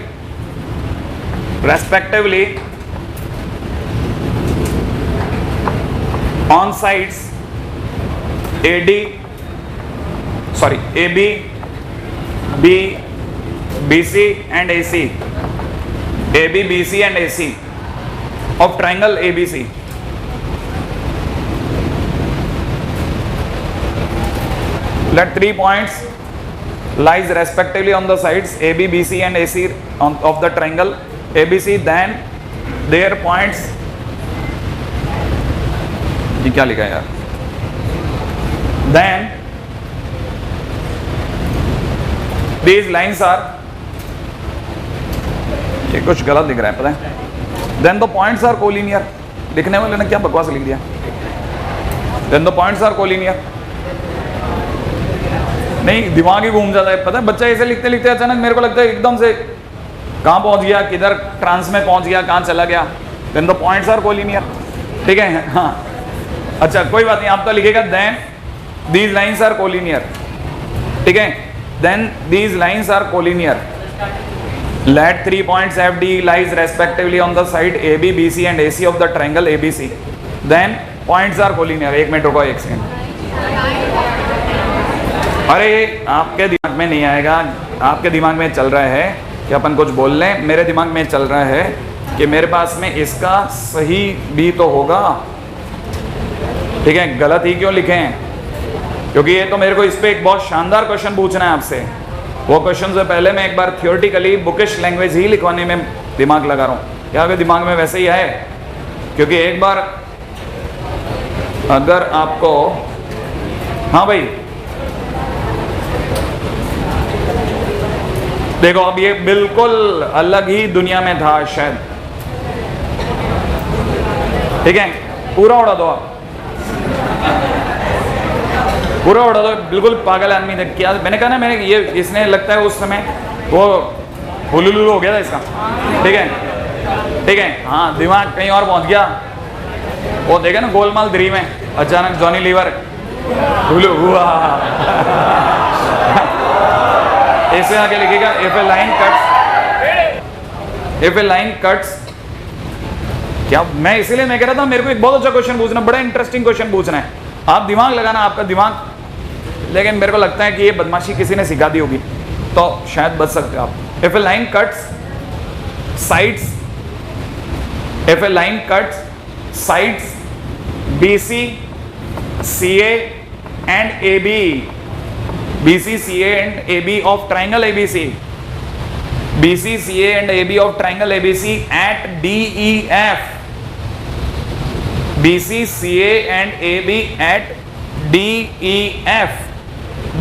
on sides AB, BC and AC, AB, BC and AC of triangle ABC. Let 3 points lies respectively on the sides AB, BC and AC of the triangle ABC, then their points, ये क्या लिखा है यार, then these lines are, ये कुछ गलत दिख रहा है पता है, then the points are collinear, लिखने वाले ने क्या बकवास लिख दिया, then the points are collinear, नहीं दिमाग ही घूम जाता है पता है, बच्चा ऐसे लिखते लिखते अचानक मेरे को लगता है एकदम से कहाँ पहुंच गया, किधर ट्रांस में पहुंच गया, कहाँ चला गया, then the points are collinear, ठीक है, हाँ अच्छा कोई बात नहीं, आप तो लिखेगा then these lines are collinear, ठीक है, then these lines are collinear, let 3 points FD lies respectively on the side AB, BC and AC of the triangle ABC, then points are collinear. एक मिनट रुको, एक second, अरे आपके दिमाग में नहीं आएगा, आपके दिमाग में चल रहा है कि अपन कुछ बोल लें, मेरे दिमाग में चल रहा है कि मेरे पास में इसका सही भी तो होगा, ठीक है, गलत ही क्यों लिखे हैं, क्योंकि ये तो मेरे को इस पे एक बहुत शानदार क्वेश्चन पूछना है आपसे, वो क्वेश्चन से पहले मैं एक बार थियोरेटिकली बुकिश लैंग्वेज ही लिखवाने में दिमाग लगा रहा हूँ, क्या आपके दिमाग में वैसे ही है, क्योंकि एक बार अगर आपको, हाँ भाई देखो अब ये बिल्कुल अलग ही दुनिया में था शायद, ठीक है, पूरा उड़ा दो आप, पूरा उड़ा दो, बिल्कुल पागल आदमी था क्या, मैंने कहा ना, मैंने ये इसने लगता है उस समय वो हुलुलु हो गया था इसका, ठीक है ठीक है, हाँ दिमाग कहीं और पहुंच गया, वो देखे ना गोलमाल 3 में अचानक जॉनी लीवर हुलु हुआ ऐसे आगे लिखेगा इफ ए लाइन कट्स, क्या मैं इसीलिए मैं कह रहा था मेरे को एक बहुत अच्छा क्वेश्चन पूछना, बड़ा इंटरेस्टिंग क्वेश्चन पूछना है, आप दिमाग लगाना, आपका दिमाग, लेकिन मेरे को लगता है कि ये बदमाशी किसी ने सिखा दी होगी, तो शायद बच सकते हो आप। If A line cuts sides, if A line cuts sides BC, CA and AB, BC, CA and AB of triangle ABC, BC, CA and AB of triangle ABC at DEF, BC, CA and AB at DEF,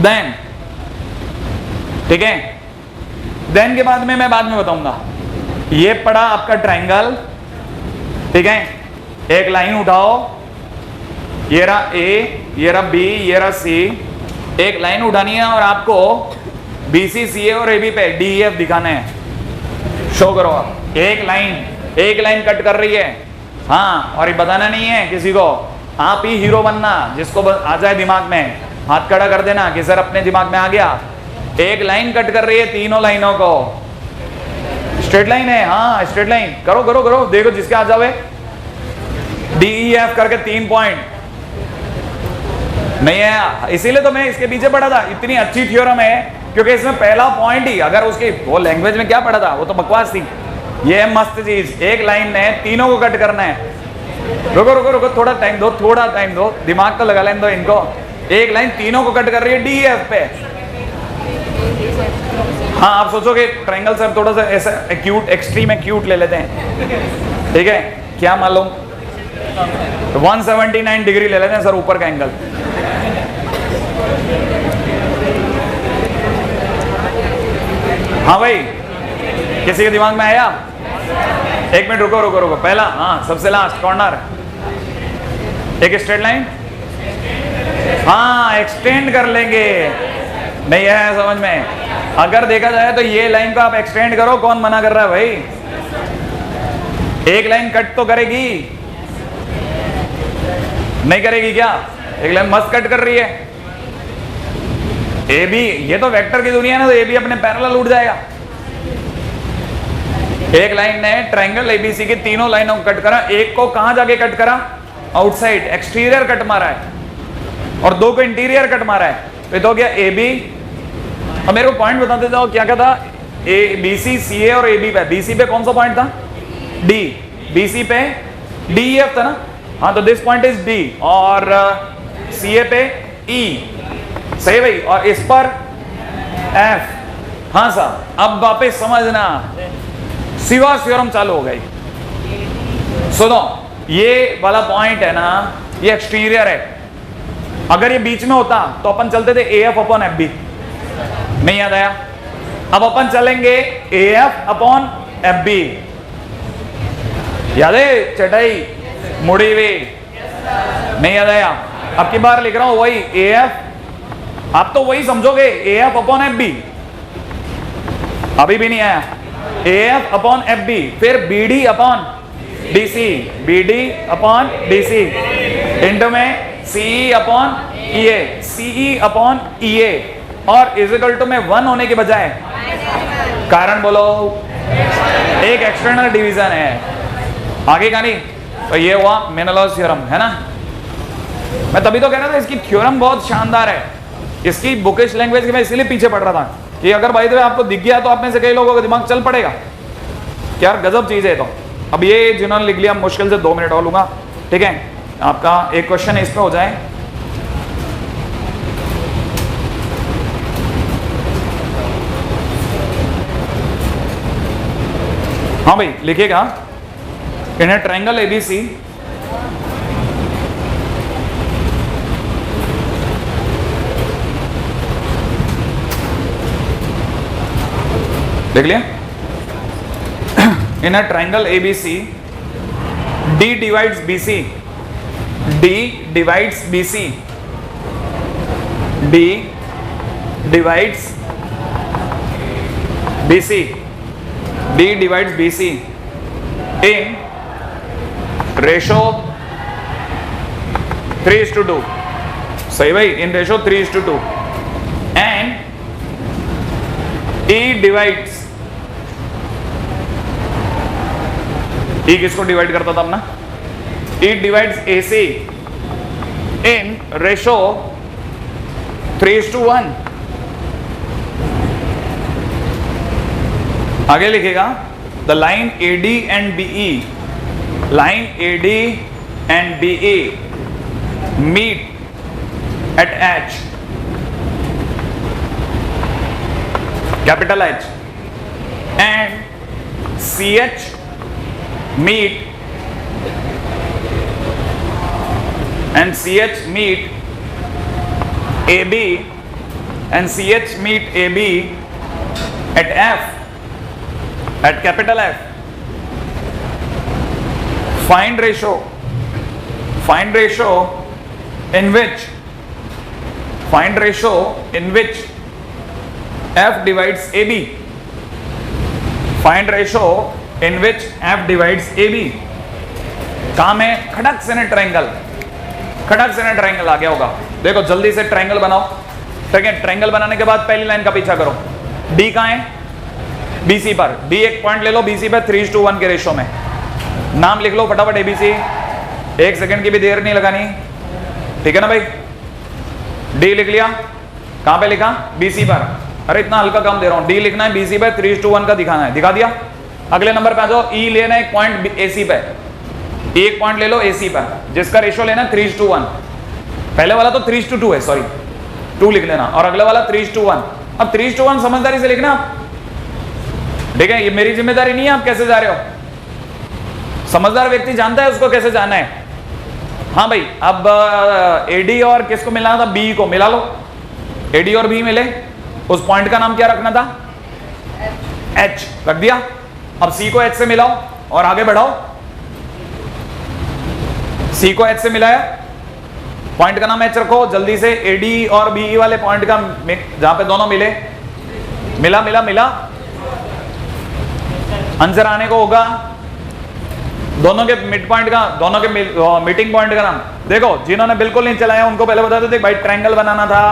then, ठीक है, then के बाद में मैं बाद में बताऊंगा, ये पड़ा आपका ट्राइंगल, ठीक है, एक लाइन उठाओ, ये रहा A, ये रहा B, ये रहा C, एक लाइन उठानी है और आपको BC, CA और AB पे DEF दिखाना है, शो करो आप, एक लाइन कट कर रही है, हाँ, और ये बताना नहीं है किसी को, आप ही हीरो बनना, जिसको आ जाए दिमाग में हाथ खड़ा कर देना कि सर अपने दिमाग में आ गया, एक लाइन कट कर रही है तीनों लाइनों को, स्ट्रेट लाइन है, हाँ स्ट्रेट लाइन, करो करो करो, देखो जिसके आ जावे, DEF करके 3 पॉइंट नहीं है, इसीलिए तो मैं इसके पीछे पढ़ा था, इतनी अच्छी थ्योरम है क्योंकि इसमें पहला पॉइंट ही, अगर उसकी वो लैंग्वेज में क्या पढ़ा था वो तो बकवास थी, ये है मस्त चीज, एक लाइन ने तीनों को कट करना है, रुको रुको रुको, थोड़ा टाइम दो, दिमाग तो लगा लेने दो इनको, एक लाइन तीनों को कट कर रही है DEF पे, हाँ आप सोचोगे ट्रायंगल सर थोड़ा सा ऐसा एक्यूट, एक्सट्रीम एक्यूट ले लेते हैं, ठीक है, क्या मालूम 179 डिग्री ले लेते हैं सर ऊपर का एंगल, हाँ भाई किसी के दिमाग में आया, एक मिनट रुको रुको रुको, पहला, हाँ सबसे लास्ट कॉर्नर, एक स्ट्रेट लाइन, हाँ एक्सटेंड कर लेंगे, नहीं है समझ में, अगर देखा जाए तो ये लाइन को आप एक्सटेंड करो, कौन मना कर रहा है भाई, एक लाइन कट तो करेगी, नहीं करेगी क्या? एक लाइन मस्त कट कर रही है। ए बी, ये तो वेक्टर की दुनिया है ना, तो ए बी अपने पैरेलल उठ जाएगा। एक लाइन ने ट्रायंगल एबीसी की तीनों लाइनों को कट करा, एक को कहां जाके कट करा? आउटसाइड, एक्सटीरियर कट मारा है, और दो को इंटीरियर कट मारा है। तो हो गया ए बी। अब मेरे को पॉइंट बताते जाओ, क्या क्या था? ए बी सी, सी ए और ए बी पे। बी सी पे कौन सा पॉइंट था? डी। बी सी पे डी ई एफ था ना? हाँ, तो दिस पॉइंट इज डी, और सी ए पे ई, सही भाई, और इस पर एफ। हाँ साहब, अब वापस समझना, सिवास थ्योरम चालू हो गई। सुनो, ये वाला पॉइंट है ना, ये एक्सटीरियर है। अगर ये बीच में होता तो अपन चलते थे A F upon F B, नहीं याद आया? अब अपन चलेंगे A F upon F B, याद है? चटाई मुड़ी हुई, नहीं याद आया? अब की बार लिख रहा हूं वही ए एफ, आप तो वही समझोगे, A F upon F B. अभी भी नहीं आया? A F upon F B, फिर B D upon D C, B D upon D C, into में CE upon E A, CE upon E A, और इजिकल टू में 1 होने के बजाय कारण बोलो, एक एक्सटर्नल डिवीजन है, आगे का नहीं। तो ये हुआ मेनलॉस थ्योरम, है ना? मैं तभी तो कह रहा था इसकी थ्योरम बहुत शानदार है। इसकी बुकिश लैंग्वेज के मैं इसीलिए पीछे पड़ रहा था कि अगर भाई तो आपको दिख गया तो आप में से कई लोगों का दिमाग चल पड़ेगा कि यार गजब चीज है। तो अब ये जिन्होंने लिख लिया, मुश्किल से 2 मिनट और लूंगा, ठीक है? आपका एक क्वेश्चन इस पे हो जाए। हाँ भाई, लिखिएगा, इन ए ट्रायंगल एबीसी देख लिया? In a triangle ABC, D divides BC, D divides BC, D divides BC, D divides BC in ratio 3:2, सही भाई, in ratio 3:2, and E divides, E किसको डिवाइड करता था अपना? E divides A C in ratio 3:1। आगे लिखेगा, the line A D and B E, line A D and B E meet at H, capital H, and C H meet and CH meet AB and CH meet AB at F, at capital F. Find ratio in which F divides AB. Find ratio in which F divides AB. काम है खड़क से triangle, खड़क से triangle आ गया होगा। देखो जल्दी से triangle बनाओ, ठीक है? ट्रायंगल बनाने के बाद पहली लाइन का पीछा करो। D कहाँ है? BC पर। D एक पॉइंट ले लो BC पर 3:1 के रेशो में। नाम लिख लो फटाफट ABC, 1 सेकंड की भी देर नहीं लगानी, ठीक है ना भाई? D लिख लिया, कहां पे लिखा? BC पर। अरे इतना हल्का काम दे रहा हूं, D लिखना है, BC पर 3:1 का दिखाना है, दिखा दिया। अगले नंबर पे आ जाओ, E लेना है एक पॉइंट AC पे, एक पॉइंट ले लो AC पर, जिसका रेशो लेना 3:1। पहले वाला तो 3:2 है, सॉरी 2 लिख लेना, और अगला वाला 3:1। अब 3:1 समझदारी से लिखना, ठीक है? ये मेरी जिम्मेदारी नहीं है आप कैसे जा रहे हो, समझदार व्यक्ति जानता है उसको कैसे जाना है। हाँ भाई, अब AD और किसको मिलाना था? B को मिला लो, AD और B मिले, उस पॉइंट का नाम क्या रखना था? H रख दिया। अब C को H से मिलाओ और आगे बढ़ाओ, C को H से मिलाया, पॉइंट का नाम H रखो, जल्दी से AD और BE वाले पॉइंट का जहां पे दोनों मिले, मिला, आंसर आने को होगा दोनों के मिड पॉइंट का, दोनों के मीटिंग पॉइंट का नाम देखो। जिन्होंने बिल्कुल नहीं चलाया उनको पहले बता देते भाई ट्रायंगल बनाना था,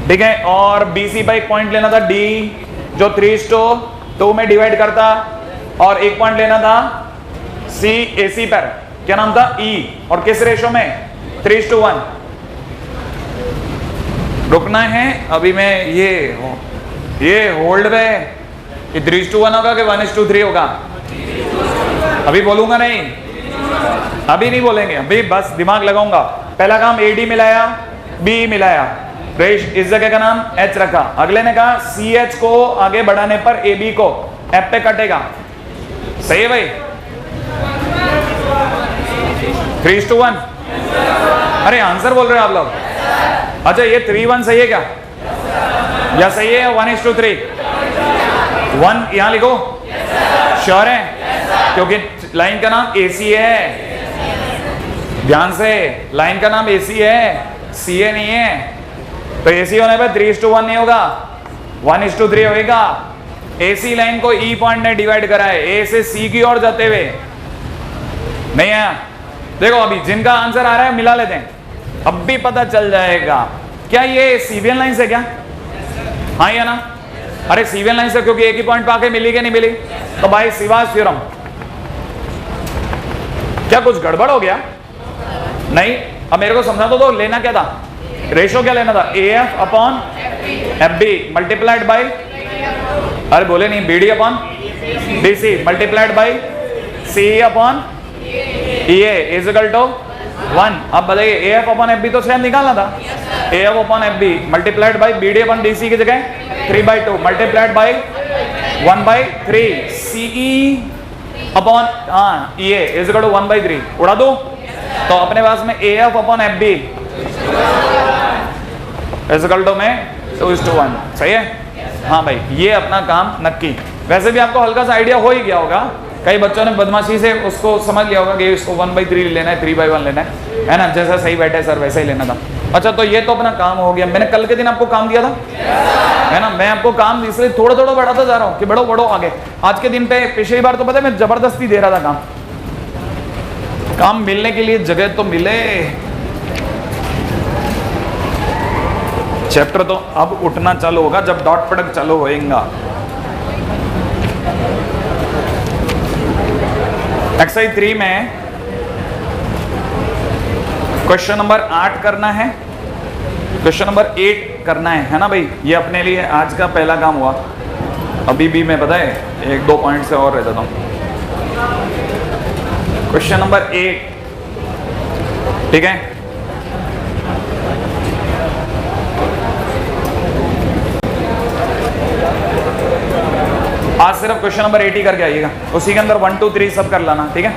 ठीक है, और बीसी पर एक पॉइंट लेना था डी जो 3:2 में डिवाइड करता, और एक पॉइंट लेना था सी एसी पर, क्या नाम था, ई, और किस रेशो में, 3:1। रुकना है अभी मैं ये होल्ड पे, ये 3:1 होगा कि 1:3 होगा, अभी बोलूंगा नहीं, अभी नहीं बोलेंगे, अभी बस दिमाग लगाऊंगा। पहला काम एडी मिलाया, बी मिलाया, रेश इस जगह का नाम एच रखा, अगले ने कहा सी एच को आगे बढ़ाने पर ए बी को एफ पे कटेगा, सही है भाई, 3:1। अरे आंसर बोल रहे हो आप लोग, अच्छा ये 3:1 सही है क्या, या सही है 1:3? 1 यहां लिखो, श्योर है, क्योंकि लाइन का नाम एसी है, ध्यान से, लाइन का नाम एसी है, सीए नहीं है, तो एसी होने पे 3:1 नहीं होगा, 1:3 होगा। एसी लाइन को ई पॉइंट ने डिवाइड करा है, ए से सी की ओर जाते हुए, नहीं है? देखो अभी जिनका आंसर आ रहा है मिला लेते हैं, अब भी पता चल जाएगा। क्या ये सीवियन लाइन से क्या, हाँ या ना? अरे सीवियन लाइन से, क्योंकि एक ही पॉइंट पाके मिली कि नहीं मिली, तो भाई सिवास थ्योरम। क्या कुछ गड़बड़ हो गया? नहीं, अब मेरे को समझा तो दो, लेना क्या था, रेशो क्या लेना था, A F upon F B multiplied by, अरे बोले नहीं, B D upon D C multiplied by C upon E A is equal to 1। अब बताइए A F upon F B तो शायद निकालना था, A F upon F B multiplied by B D upon D C की जगह 3/2 multiplied by 1/3 C E upon E A is equal to 1/3, उड़ा दो, तो अपने पास में A F upon F B is equal to में 2:1, सही है? हाँ भाई, ये अपना काम नक्की। वैसे भी आपको हल्का सा आइडिया हो ही गया होगा, कई बच्चों ने बदमाशी से उसको समझ लिया होगा कि इसको 1/3 लेना है, 3/1 लेना है ना, जैसा सही बैठे सर वैसा ही लेना था। अच्छा, तो ये तो अपना काम हो गया। मैंने कल के दिन आपको काम दिया था, है ना, मैं आपको काम इसलिए थोड़ा थोड़ा बढ़ाता जा रहा हूँ कि बढ़ो आगे। आज के दिन पे, पिछली बार तो पता है मैं जबरदस्ती दे रहा था काम मिलने के लिए जगह तो मिले। चैप्टर तो अब उठना चालू होगा जब डॉट प्रोडक्ट चालू होएगा। एक्सरसाइज 3 में क्वेश्चन नंबर 8 करना है, क्वेश्चन नंबर 8 करना है ना भाई। ये अपने लिए आज का पहला काम हुआ। अभी भी मैं पता है 1-2 पॉइंट से और रह जाता हूँ। क्वेश्चन नंबर 8, ठीक है, आज सिर्फ क्वेश्चन नंबर 8 ही करके आइएगा, उसी के अंदर 1 2 3 सब कर लाना, ठीक है।